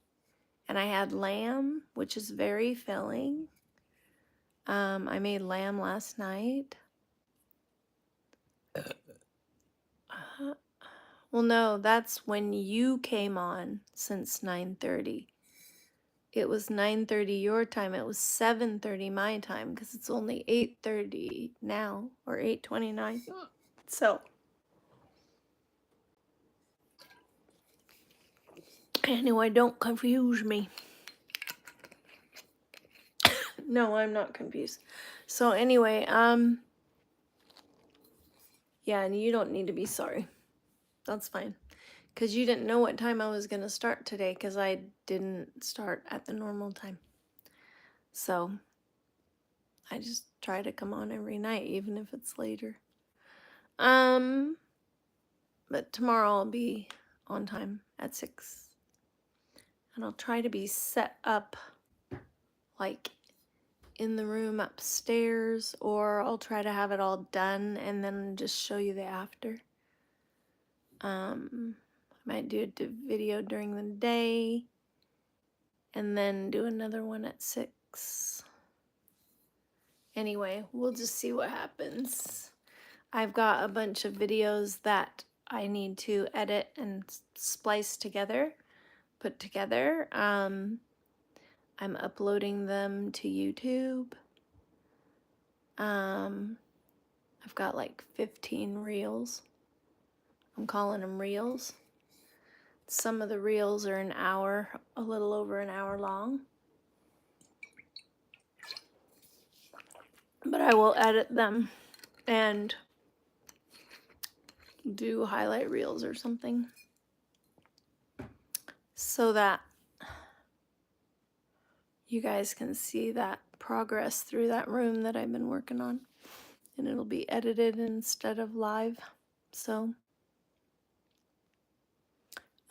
S1: and I had lamb, which is very filling. I made lamb last night. Well, no, that's when you came on since 9:30. It was 9:30 your time. It was 7:30 my time because it's only 8:30 now, or 8:29. So, anyway, don't confuse me. No, I'm not confused. So anyway, yeah, and you don't need to be sorry. That's fine. Because you didn't know what time I was going to start today because I didn't start at the normal time. So I just try to come on every night, even if it's later. But tomorrow I'll be on time at 6. And I'll try to be set up like in the room upstairs, or I'll try to have it all done and then just show you the after. I might do a video during the day and then do another one at 6. Anyway, we'll just see what happens. I've got a bunch of videos that I need to edit and splice together, put together. I'm uploading them to YouTube. I've got like 15 reels. I'm calling them reels. Some of the reels are an hour, a little over an hour long. But I will edit them and do highlight reels or something so that you guys can see that progress through that room that I've been working on. And it'll be edited instead of live. So,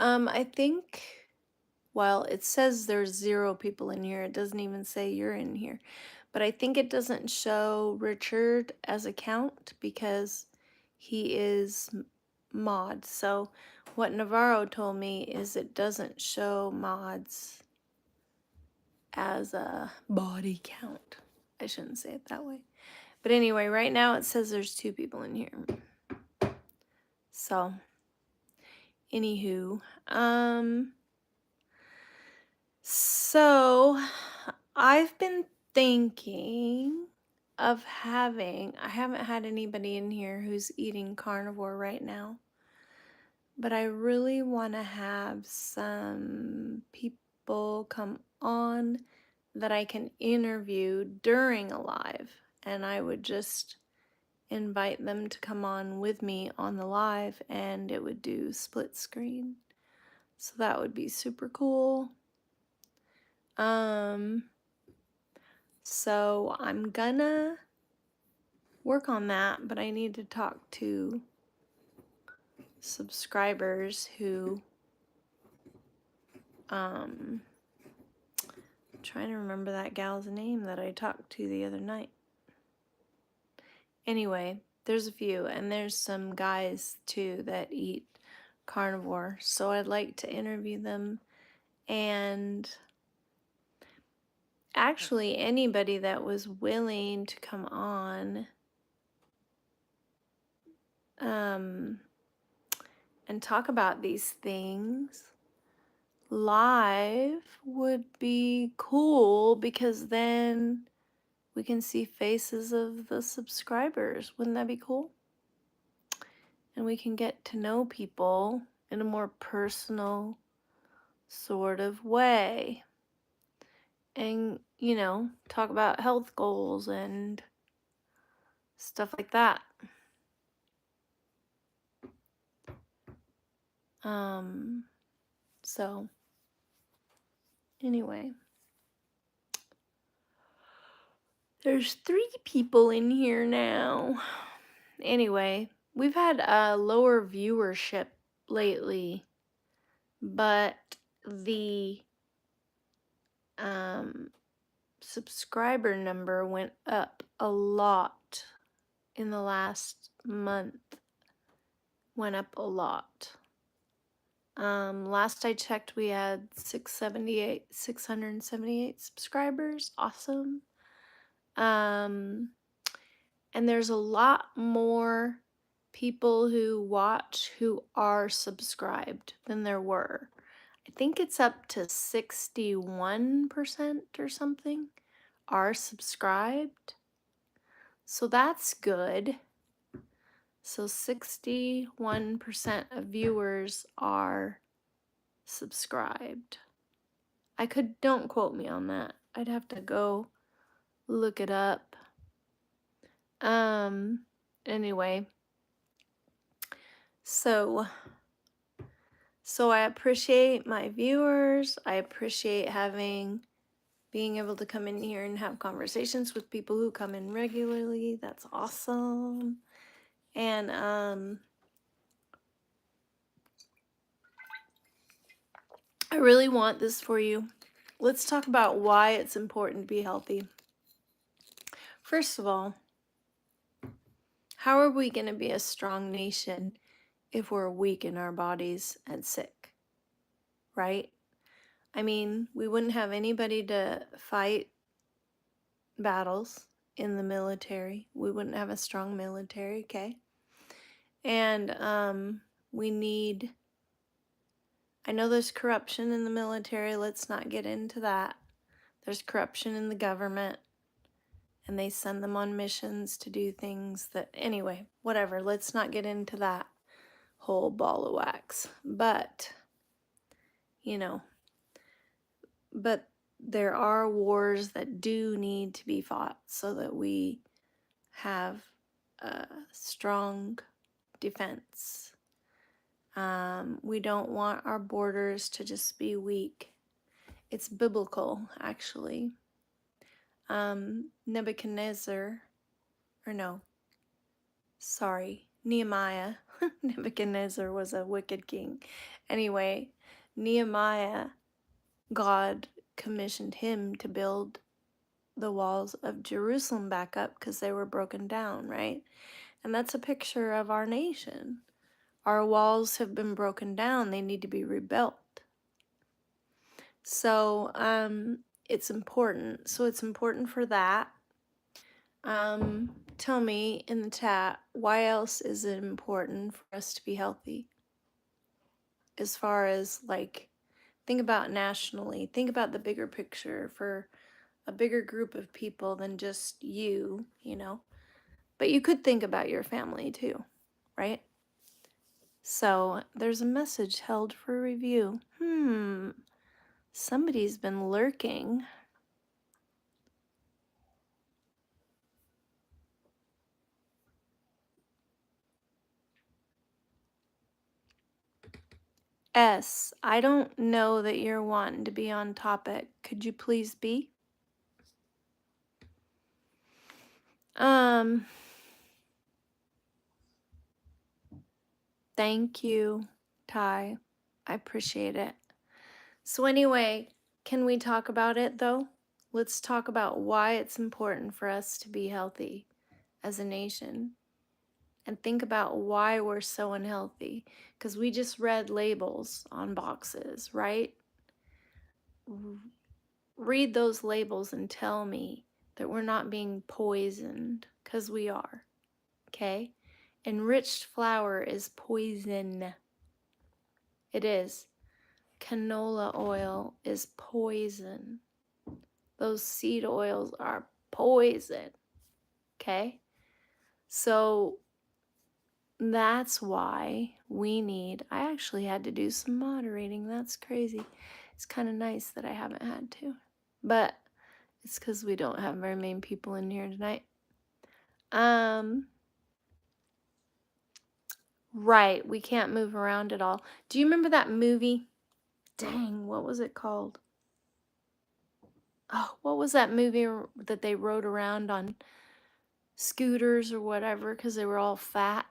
S1: I think, well, it says there's 0 people in here. It doesn't even say you're in here. But I think it doesn't show Richard as a count because he is mod. So what Navarro told me is it doesn't show mods as a body count. I shouldn't say it that way. But anyway, right now it says there's 2 people in here. So, anywho, so I've been thinking of having, I haven't had anybody in here who's eating carnivore right now, but I really want to have some people come on that I can interview during a live, and I would just invite them to come on with me on the live, and it would do split screen. So that would be super cool. So I'm gonna work on that, but I need to talk to subscribers who, I'm trying to remember that gal's name that I talked to the other night. Anyway, there's a few, and there's some guys too that eat carnivore, so I'd like to interview them. And actually anybody that was willing to come on and talk about these things live would be cool, because then we can see faces of the subscribers. Wouldn't that be cool? And we can get to know people in a more personal sort of way. And, you know, talk about health goals and stuff like that. So anyway, there's 3 people in here now. Anyway, we've had a lower viewership lately, but the subscriber number went up a lot in the last month. Went up a lot. Last I checked, we had 678 subscribers. Awesome. And there's a lot more people who watch who are subscribed than there were. I think it's up to 61% or something are subscribed. So that's good. So 61% of viewers are subscribed. Don't quote me on that. I'd have to go look it up. Anyway. So I appreciate my viewers. I appreciate being able to come in here and have conversations with people who come in regularly. That's awesome. And I really want this for you. Let's talk about why it's important to be healthy. First of all, how are we going to be a strong nation if we're weak in our bodies and sick? Right? I mean, we wouldn't have anybody to fight battles in the military. We wouldn't have a strong military, okay? And I know there's corruption in the military. Let's not get into that. There's corruption in the government, and they send them on missions to do things that, anyway, whatever. Let's not get into that whole ball of wax. But, but there are wars that do need to be fought so that we have a strong defense. We don't want our borders to just be weak. It's biblical, actually. Nehemiah. Nebuchadnezzar was a wicked king. Anyway, Nehemiah, God commissioned him to build the walls of Jerusalem back up because they were broken down, right? And that's a picture of our nation. Our walls have been broken down. They need to be rebuilt. So it's important. So it's important for that. Tell me in the chat, why else is it important for us to be healthy? As far as think about nationally, think about the bigger picture for a bigger group of people than just you, But you could think about your family too, right? So there's a message held for review. Somebody's been lurking. S, I don't know that you're wanting to be on topic. Could you please be? Thank you, Ty. I appreciate it. So anyway, can we talk about it though? Let's talk about why it's important for us to be healthy as a nation. And think about why we're so unhealthy. Because we just read labels on boxes, right? Read those labels and tell me that we're not being poisoned, because we are, okay? Enriched flour is poison. It is. Canola oil is poison. Those seed oils are poison, okay? So that's why I actually had to do some moderating. That's crazy. It's kind of nice that I haven't had to. But it's because we don't have very many people in here tonight. Right, we can't move around at all. Do you remember that movie? Dang, what was it called? Oh, what was that movie that they rode around on scooters or whatever because they were all fat?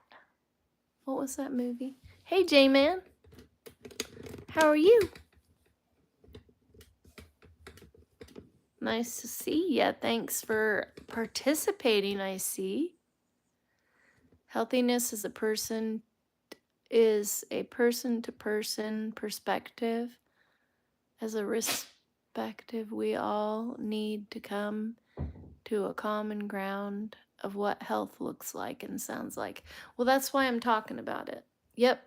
S1: What was that movie? Hey, J-Man. How are you? Nice to see ya. Thanks for participating, I see. Healthiness is a person-to-person perspective. As a respective, we all need to come to a common ground of what health looks like and sounds like. Well, that's why I'm talking about it. Yep,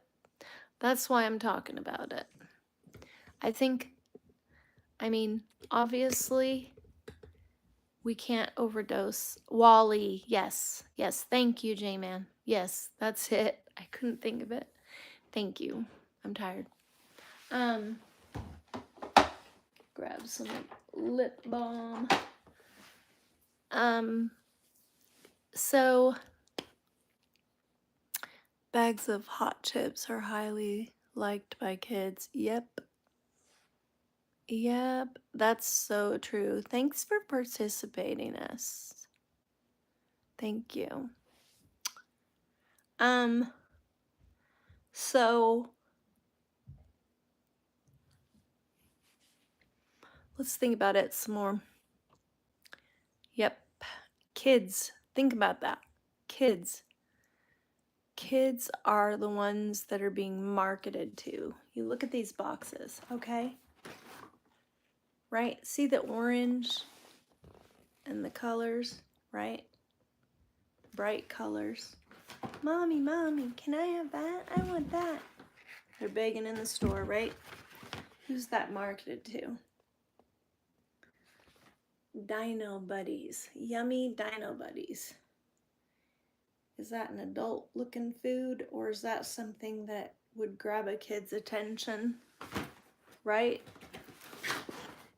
S1: that's why I'm talking about it. I mean, obviously, we can't overdose. Wally, yes. Yes, thank you, J-Man. Yes, that's it. I couldn't think of it. Thank you. I'm tired. Grab some lip balm. So bags of hot chips are highly liked by kids. Yep. Yep, that's so true. Thanks for participating, us. Thank you. So let's think about it some more. Yep. Kids, think about that. Kids. Kids are the ones that are being marketed to. You look at these boxes, okay? Right? See the orange and the colors, right? Bright colors. Mommy, mommy, can I have that? I want that. They're begging in the store, right? Who's that marketed to? Dino Buddies. Yummy Dino Buddies. Is that an adult looking food, or is that something that would grab a kid's attention? Right?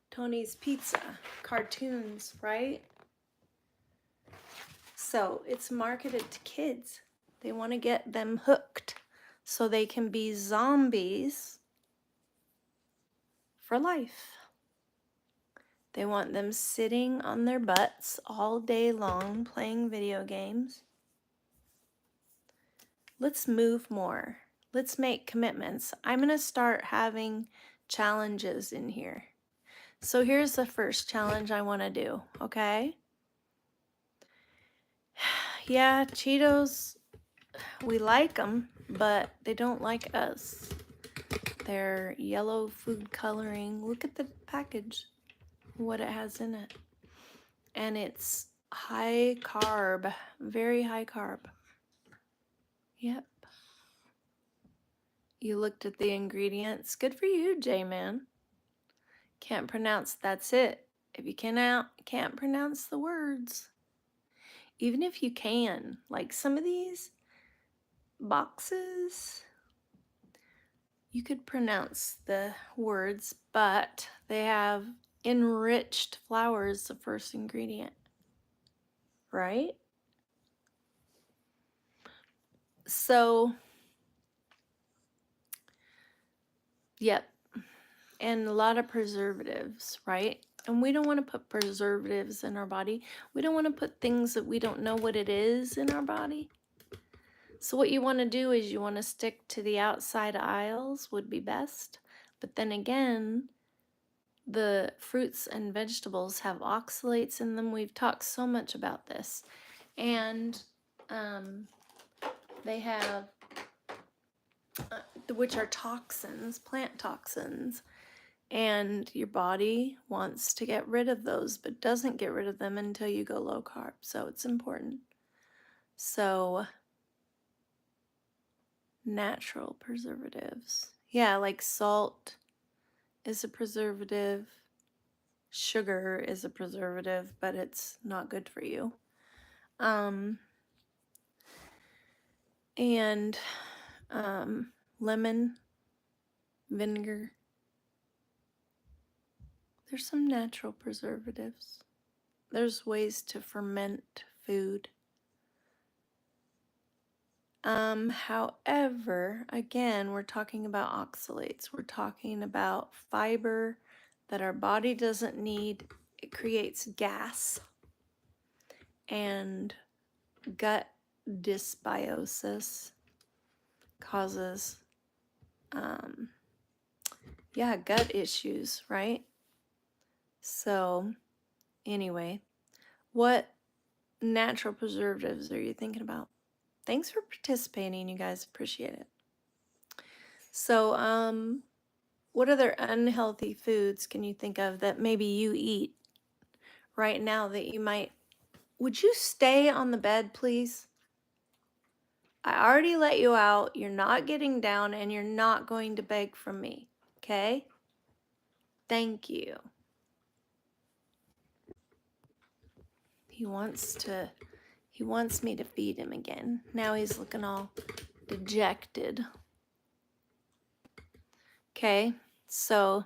S1: Tony's Pizza. Cartoons, right? So it's marketed to kids. They want to get them hooked so they can be zombies for life. They want them sitting on their butts all day long playing video games. Let's move more. Let's make commitments. I'm going to start having challenges in here. So here's the first challenge I want to do, okay? Yeah, Cheetos, we like them, but they don't like us. They're yellow food coloring. Look at the package, what it has in it. And it's high carb, very high carb. Yep. You looked at the ingredients. Good for you, J-Man. Can't pronounce, that's it. If you can't pronounce the words. Even if you can, like some of these boxes, you could pronounce the words, but they have enriched flour as the first ingredient, right? So, yep. And a lot of preservatives, right? And we don't want to put preservatives in our body. We don't want to put things that we don't know what it is in our body. So what you want to do is you want to stick to the outside aisles would be best. But then again, the fruits and vegetables have oxalates in them. We've talked so much about this. And they have, which are toxins, plant toxins. And your body wants to get rid of those, but doesn't get rid of them until you go low carb. So it's important. So natural preservatives. Yeah, like salt is a preservative. Sugar is a preservative, but it's not good for you. And lemon, vinegar. There's some natural preservatives. There's ways to ferment food. However, again, we're talking about oxalates. We're talking about fiber that our body doesn't need. It creates gas and gut dysbiosis causes, gut issues, right? So Anyway, what natural preservatives are you thinking about? Thanks for participating, you guys. Appreciate it. So, what other unhealthy foods can you think of that maybe you eat right now that you might? Would you stay on the bed, please? I already let you out. You're not getting down and you're not going to beg from me. Okay? Thank you. He wants me to feed him again. Now he's looking all dejected. Okay? So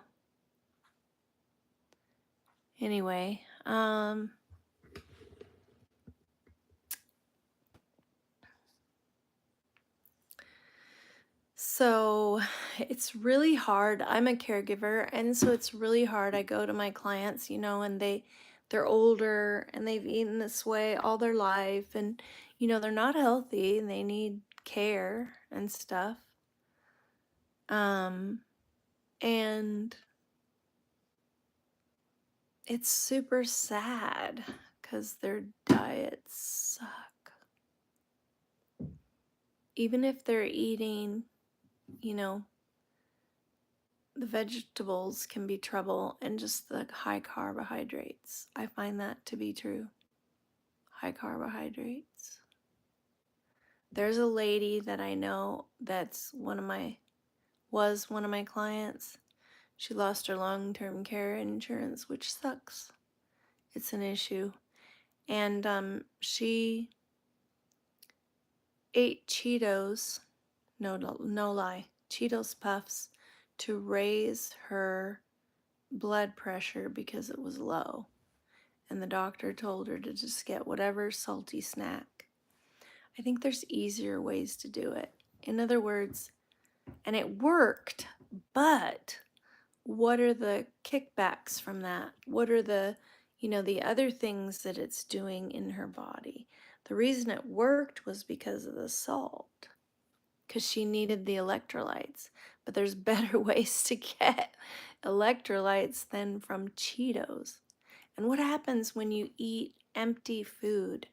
S1: anyway, so it's really hard. I'm a caregiver, and so it's really hard. I go to my clients, and they're older and they've eaten this way all their life, and they're not healthy and they need care and stuff. And it's super sad because their diets suck. Even if they're eating, the vegetables can be trouble, and just the high carbohydrates. I find that to be true. High carbohydrates. There's a lady that I know that's was one of my clients. She lost her long-term care insurance, which sucks. It's an issue. And she ate Cheetos, no lie, Cheetos Puffs to raise her blood pressure because it was low. And the doctor told her to just get whatever salty snack. I think there's easier ways to do it. In other words, and it worked, but what are the kickbacks from that? What are the other things that it's doing in her body? The reason it worked was because of the salt, because she needed the electrolytes. But there's better ways to get electrolytes than from Cheetos. And what happens when you eat empty food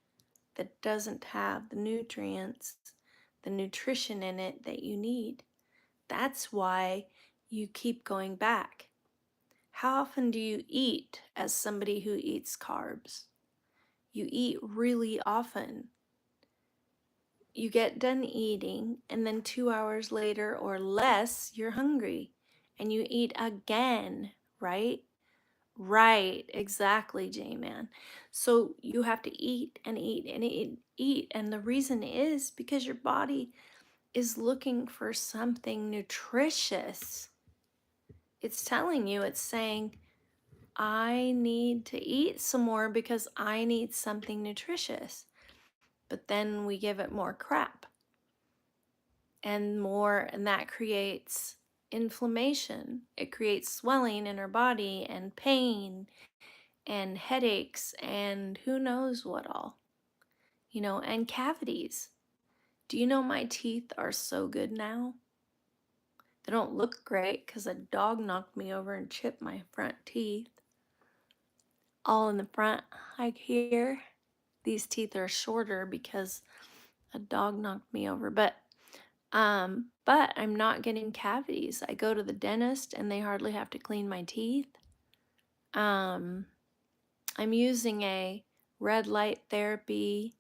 S1: that doesn't have the nutrients, the nutrition in it that you need? That's why you keep going back. How often do you eat as somebody who eats carbs? You eat really often. You get done eating, and then 2 hours later or less, you're hungry, and you eat again, right? Right, exactly, J-Man. So you have to eat and eat and eat. And the reason is because your body is looking for something nutritious. It's telling you, it's saying, I need to eat some more because I need something nutritious. But then we give it more crap and more, and that creates inflammation. It creates swelling in our body and pain and headaches and who knows what all, and cavities. Do you know my teeth are so good now? They don't look great because a dog knocked me over and chipped my front teeth. All in the front, like here. These teeth are shorter because a dog knocked me over. But I'm not getting cavities. I go to the dentist and they hardly have to clean my teeth. I'm using a red light therapy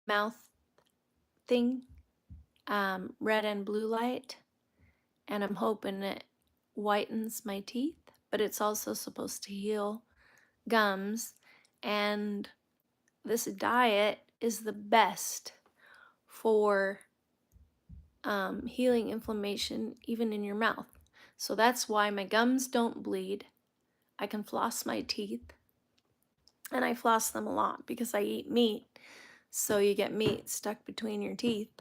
S1: mouth thing, red and blue light, and I'm hoping it whitens my teeth, but it's also supposed to heal gums, and this diet is the best for healing inflammation even in your mouth. So that's why my gums don't bleed. I can floss my teeth, and I floss them a lot because I eat meat. So you get meat stuck between your teeth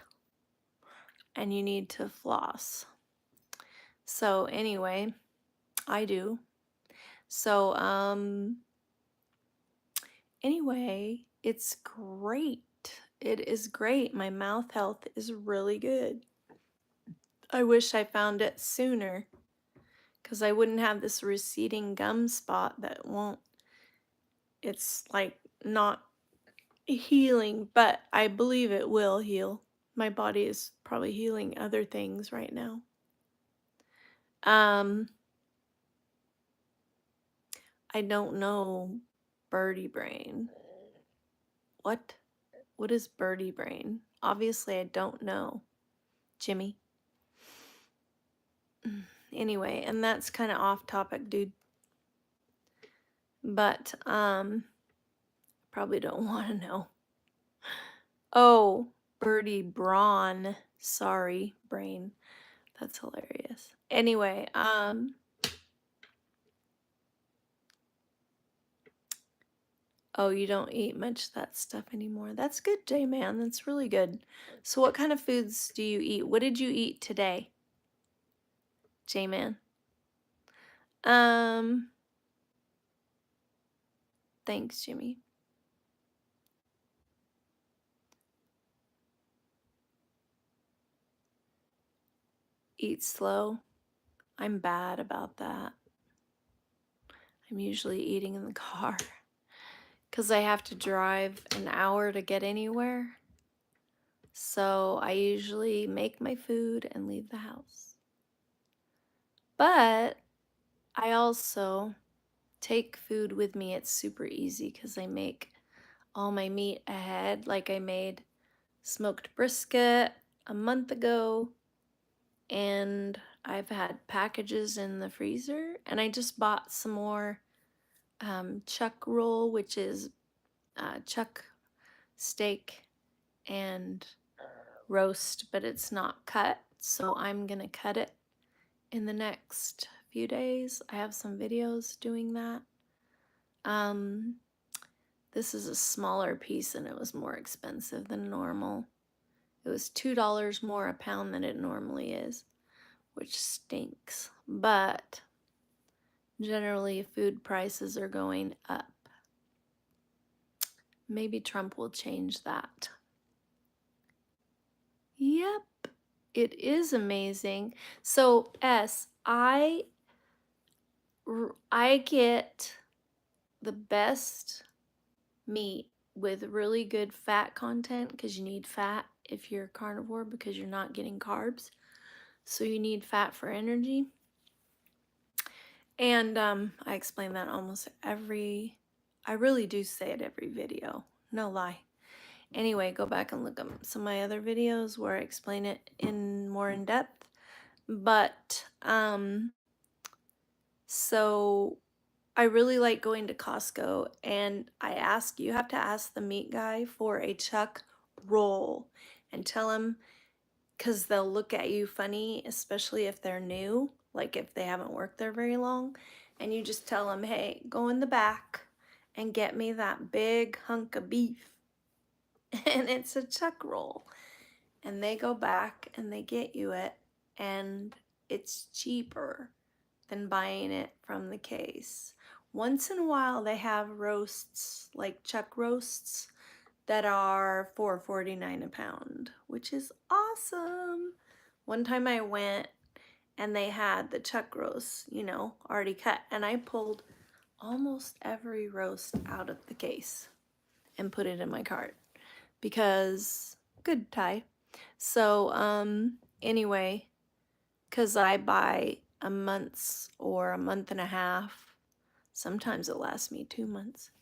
S1: and you need to floss. So anyway, I do. So anyway, it's great. It is great. My mouth health is really good. I wish I found it sooner because I wouldn't have this receding gum spot that it's like not healing, but I believe it will heal. My body is probably healing other things right now. Um, I don't know birdie brain. What? What is birdie brain? Obviously, I don't know, Jimmy. Anyway, and that's kind of off topic, dude. But probably don't want to know. Oh, birdie brawn. Sorry, brain. That's hilarious. Anyway, oh, you don't eat much of that stuff anymore. That's good, J-Man. That's really good. So what kind of foods do you eat? What did you eat today, J-Man? Thanks, Jimmy. Eat slow. I'm bad about that. I'm usually eating in the car because I have to drive an hour to get anywhere. So I usually make my food and leave the house. But I also take food with me. It's super easy because I make all my meat ahead. Like I made smoked brisket a month ago, and I've had packages in the freezer, and I just bought some more chuck roll, which is chuck steak and roast, but it's not cut, so I'm gonna cut it in the next few days. I have some videos doing that. This is a smaller piece and it was more expensive than normal. It was $2 more a pound than it normally is, which stinks. But generally, food prices are going up. Maybe Trump will change that. Yep, it is amazing. So, I get the best meat with really good fat content because you need fat if you're a carnivore because you're not getting carbs. So you need fat for energy. And I explain that almost I really do say it every video. No lie. Anyway, go back and look at some of my other videos where I explain it in more in depth. But so I really like going to Costco, and you have to ask the meat guy for a chuck roll and tell him, because they'll look at you funny, especially if they're new, like if they haven't worked there very long, and you just tell them, hey, go in the back and get me that big hunk of beef, and it's a chuck roll, and they go back and they get you it, and it's cheaper than buying it from the case. Once in a while they have roasts, like chuck roasts, that are $4.49 a pound, which is awesome. One time I went and they had the chuck roast, already cut, and I pulled almost every roast out of the case and put it in my cart because good Ty. So anyway, because I buy a month's or a month and a half, sometimes it lasts me 2 months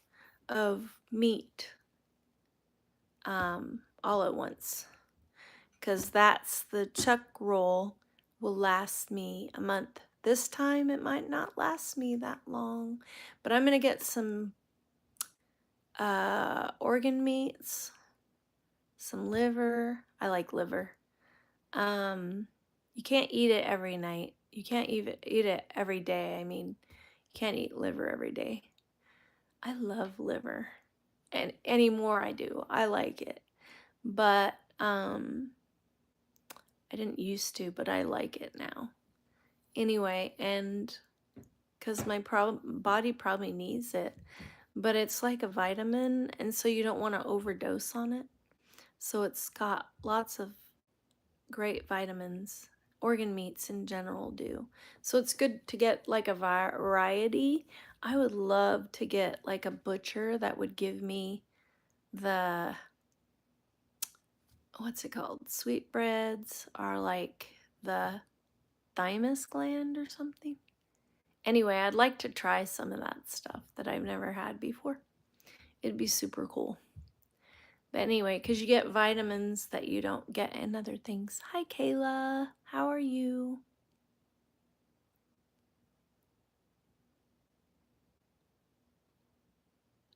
S1: of meat all at once, because that's the chuck roll will last me a month. This time it might not last me that long, but I'm gonna get some organ meats, some liver. I like liver. You can't eat it every night. You can't even eat it every day. I mean, you can't eat liver every day. I love liver, and anymore I do. I like it, but I didn't used to, but I like it now. Anyway, and because my body probably needs it, but it's like a vitamin, and so you don't want to overdose on it. So it's got lots of great vitamins. Organ meats in general do. So it's good to get like a variety. I would love to get like a butcher that would give me the, what's it called? Sweetbreads are like the thymus gland or something. Anyway, I'd like to try some of that stuff that I've never had before. It'd be super cool. But anyway, because you get vitamins that you don't get in other things. Hi, Kayla. How are you?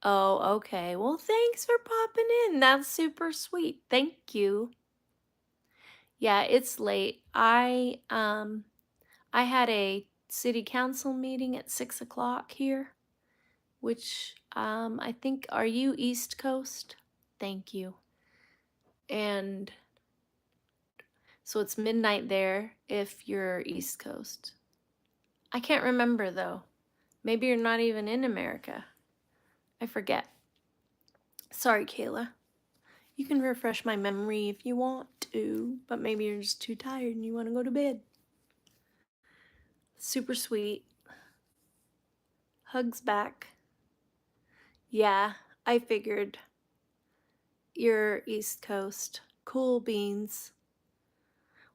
S1: Oh, okay. Well, thanks for popping in. That's super sweet. Thank you. Yeah, it's late. I had a city council meeting at 6 o'clock here, which I think, are you East Coast? Thank you. And so it's midnight there if you're East Coast. I can't remember though. Maybe you're not even in America. I forget. Sorry, Kayla. You can refresh my memory if you want to, but maybe you're just too tired and you want to go to bed. Super sweet. Hugs back. Yeah, I figured. You're East Coast. Cool beans.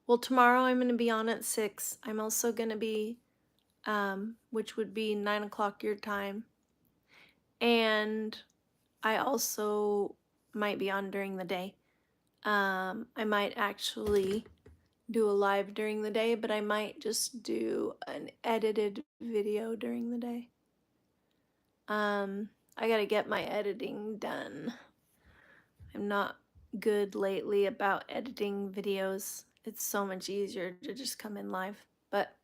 S1: Well, tomorrow I'm going to be on at 6. I'm also going to be, which would be 9 o'clock your time. And I also might be on during the day. I might actually do a live during the day, but I might just do an edited video during the day. I gotta get my editing done. I'm not good lately about editing videos. It's so much easier to just come in live, but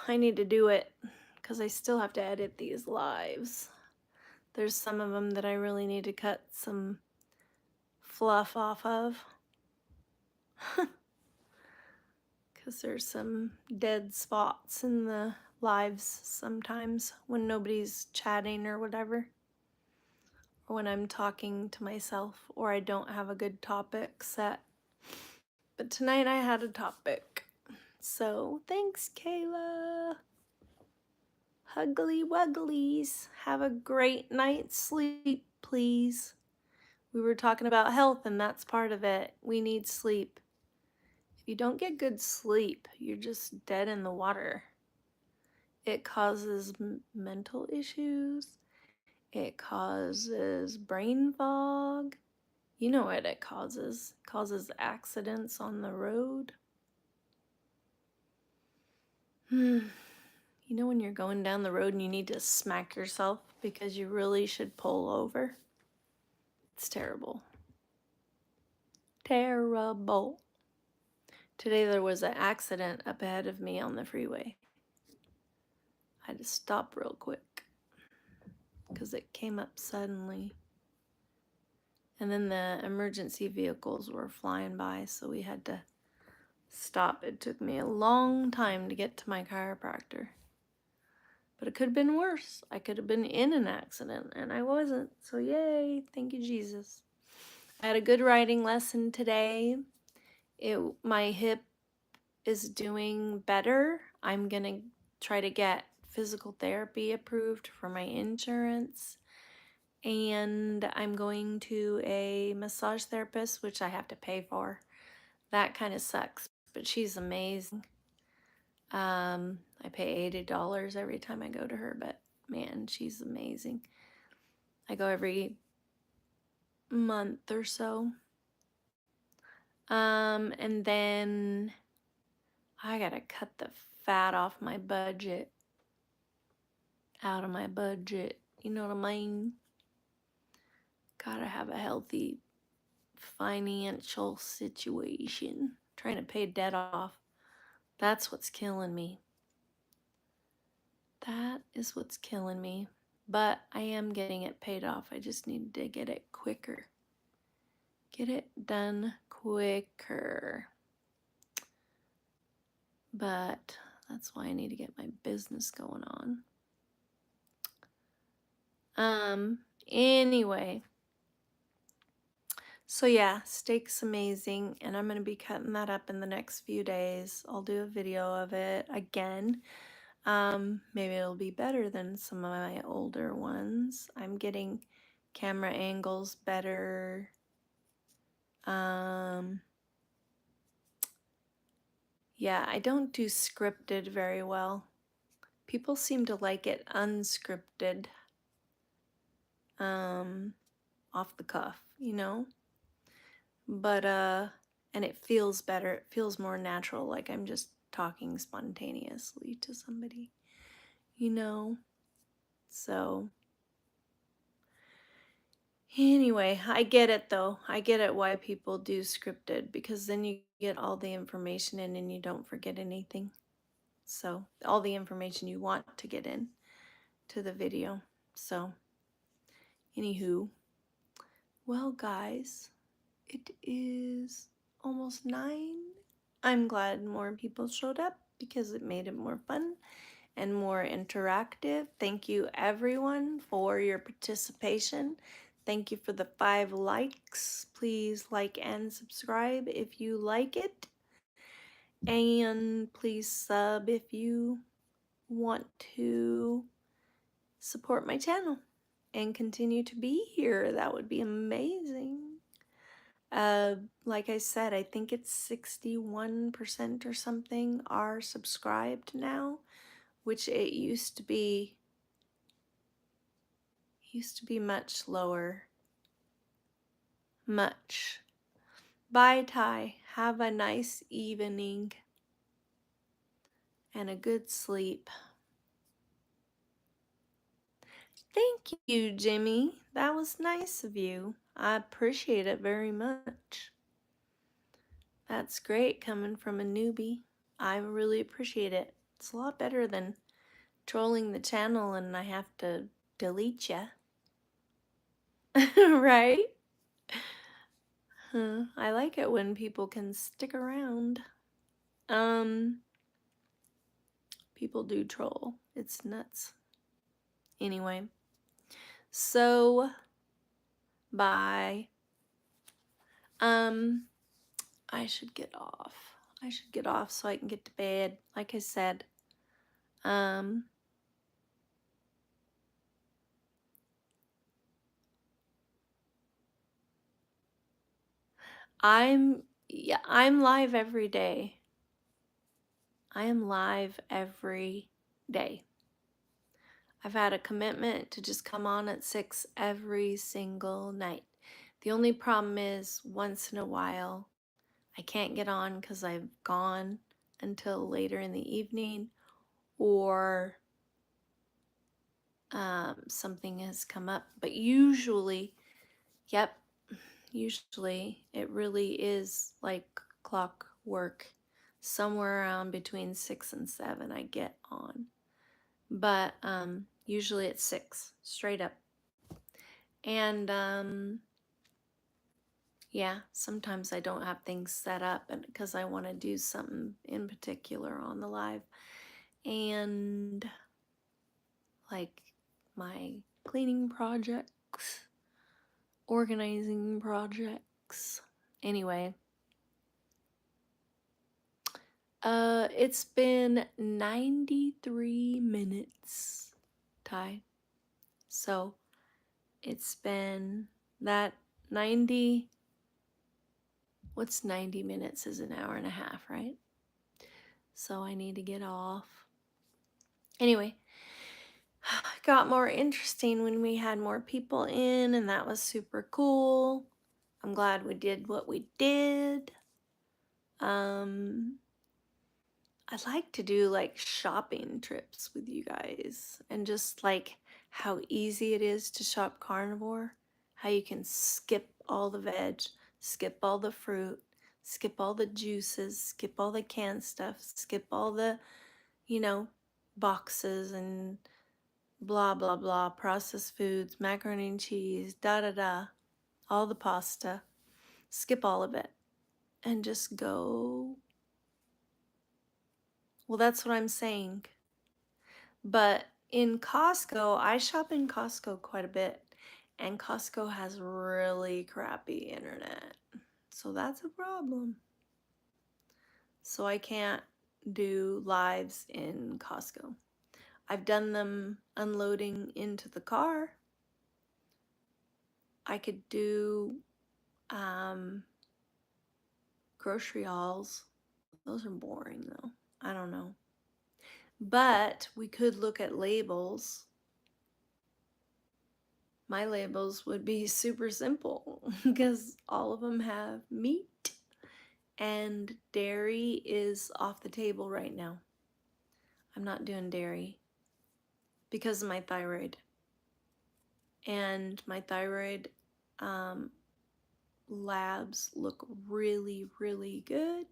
S1: I need to do it because I still have to edit these lives. There's some of them that I really need to cut some fluff off of. Because there's some dead spots in the lives sometimes when nobody's chatting or whatever. Or when I'm talking to myself or I don't have a good topic set. But tonight I had a topic. So thanks, Kayla. Huggly wugglies. Have a great night's sleep, please. We were talking about health and that's part of it. We need sleep. If you don't get good sleep, you're just dead in the water. It causes mental issues. It causes brain fog. You know what it causes. It causes accidents on the road. You know when you're going down the road and you need to smack yourself because you really should pull over? It's terrible. Terrible. Today there was an accident up ahead of me on the freeway. I had to stop real quick because it came up suddenly. And then the emergency vehicles were flying by, so we had to stop. It took me a long time to get to my chiropractor. But it could have been worse. I could have been in an accident, and I wasn't. So yay, thank you, Jesus. I had a good writing lesson today. My hip is doing better. I'm going to try to get physical therapy approved for my insurance. And I'm going to a massage therapist, which I have to pay for. That kind of sucks, but she's amazing. I pay $80 every time I go to her, but man, she's amazing. I go every month or so. And then I gotta cut the fat off my budget. Out of my budget. You know what I mean? Gotta have a healthy financial situation. Trying to pay debt off. That's what's killing me. That is what's killing me. But I am getting it paid off. I just need to get it quicker. Get it done quicker. But that's why I need to get my business going on. Anyway. So yeah, steak's amazing, and I'm going to be cutting that up in the next few days. I'll do a video of it again. Maybe it'll be better than some of my older ones. I'm getting camera angles better. Yeah, I don't do scripted very well. People seem to like it unscripted, off the cuff, you know? But, and it feels better. It feels more natural, like I'm just talking spontaneously to somebody, you know? So, anyway, I get it though. I get it why people do scripted because then you get all the information in and you don't forget anything. So, all the information you want to get in to the video. So, anywho, well, guys, it is almost 9. I'm glad more people showed up because it made it more fun and more interactive. Thank you, everyone, for your participation. Thank you for the 5 likes. Please like and subscribe if you like it. And please sub if you want to support my channel and continue to be here. That would be amazing. Like I said, I think it's 61% or something are subscribed now, which it used to be much lower. Much. Bye, Ty. Have a nice evening and a good sleep. Thank you, Jimmy. That was nice of you. I appreciate it very much. That's great coming from a newbie. I really appreciate it. It's a lot better than trolling the channel and I have to delete ya. Right? Huh. I like it when people can stick around. People do troll. It's nuts. Anyway. So, bye. I should get off. I should get off so I can get to bed. Like I said, I'm I'm live every day. I am live every day. I've had a commitment to just come on at 6 every single night. The only problem is once in a while I can't get on because I've gone until later in the evening or something has come up. But usually, yep, usually it really is like clockwork. Somewhere around between 6 and 7 I get on. But usually it's 6, straight up. And yeah, sometimes I don't have things set up and because I want to do something in particular on the live. And like my cleaning projects, organizing projects. Anyway, it's been 93 minutes, Ty. So it's been that 90, what's 90 minutes is an hour and a half, right? So I need to get off. Anyway, it got more interesting when we had more people in, and that was super cool. I'm glad we did what we did. I'd like to do like shopping trips with you guys and just like how easy it is to shop carnivore, how you can skip all the veg, skip all the fruit, skip all the juices, skip all the canned stuff, skip all the, you know, boxes and blah, blah, blah, processed foods, macaroni and cheese, da, da, da, all the pasta, skip all of it and just go. Well, that's what I'm saying. But in Costco, I shop in Costco quite a bit, and Costco has really crappy internet. So that's a problem. So I can't do lives in Costco. I've done them unloading into the car. I could do grocery hauls. Those are boring though. I don't know. But we could look at labels. My labels would be super simple because all of them have meat, and dairy is off the table right now. I'm not doing dairy because of my thyroid. And my thyroid labs look really, really good.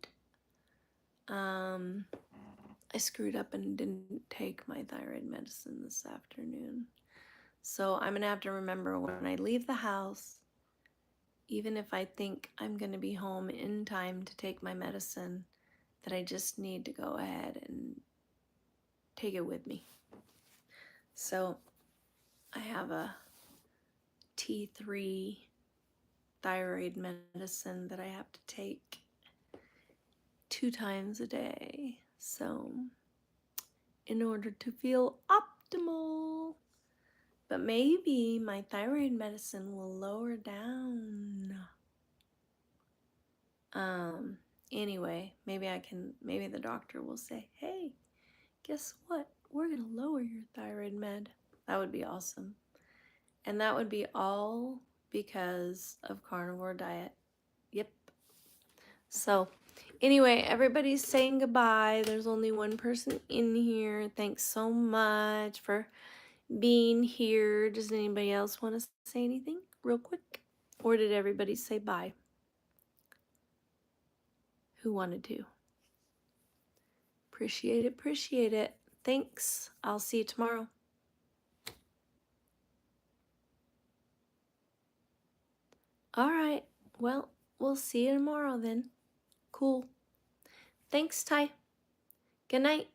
S1: I screwed up and didn't take my thyroid medicine this afternoon. So I'm going to have to remember when I leave the house, even if I think I'm going to be home in time to take my medicine, that I just need to go ahead and take it with me. So I have a T3 thyroid medicine that I have to take 2 times a day. So in order to feel optimal, but maybe my thyroid medicine will lower down. Anyway, maybe the doctor will say, hey, guess what? We're gonna lower your thyroid med. That would be awesome. And that would be all because of carnivore diet. Yep. So anyway, everybody's saying goodbye. There's only one person in here. Thanks so much for being here. Does anybody else want to say anything real quick? Or did everybody say bye? Who wanted to? Appreciate it, appreciate it. Thanks. I'll see you tomorrow. All right. Well, we'll see you tomorrow then. Cool. Thanks, Ty. Good night.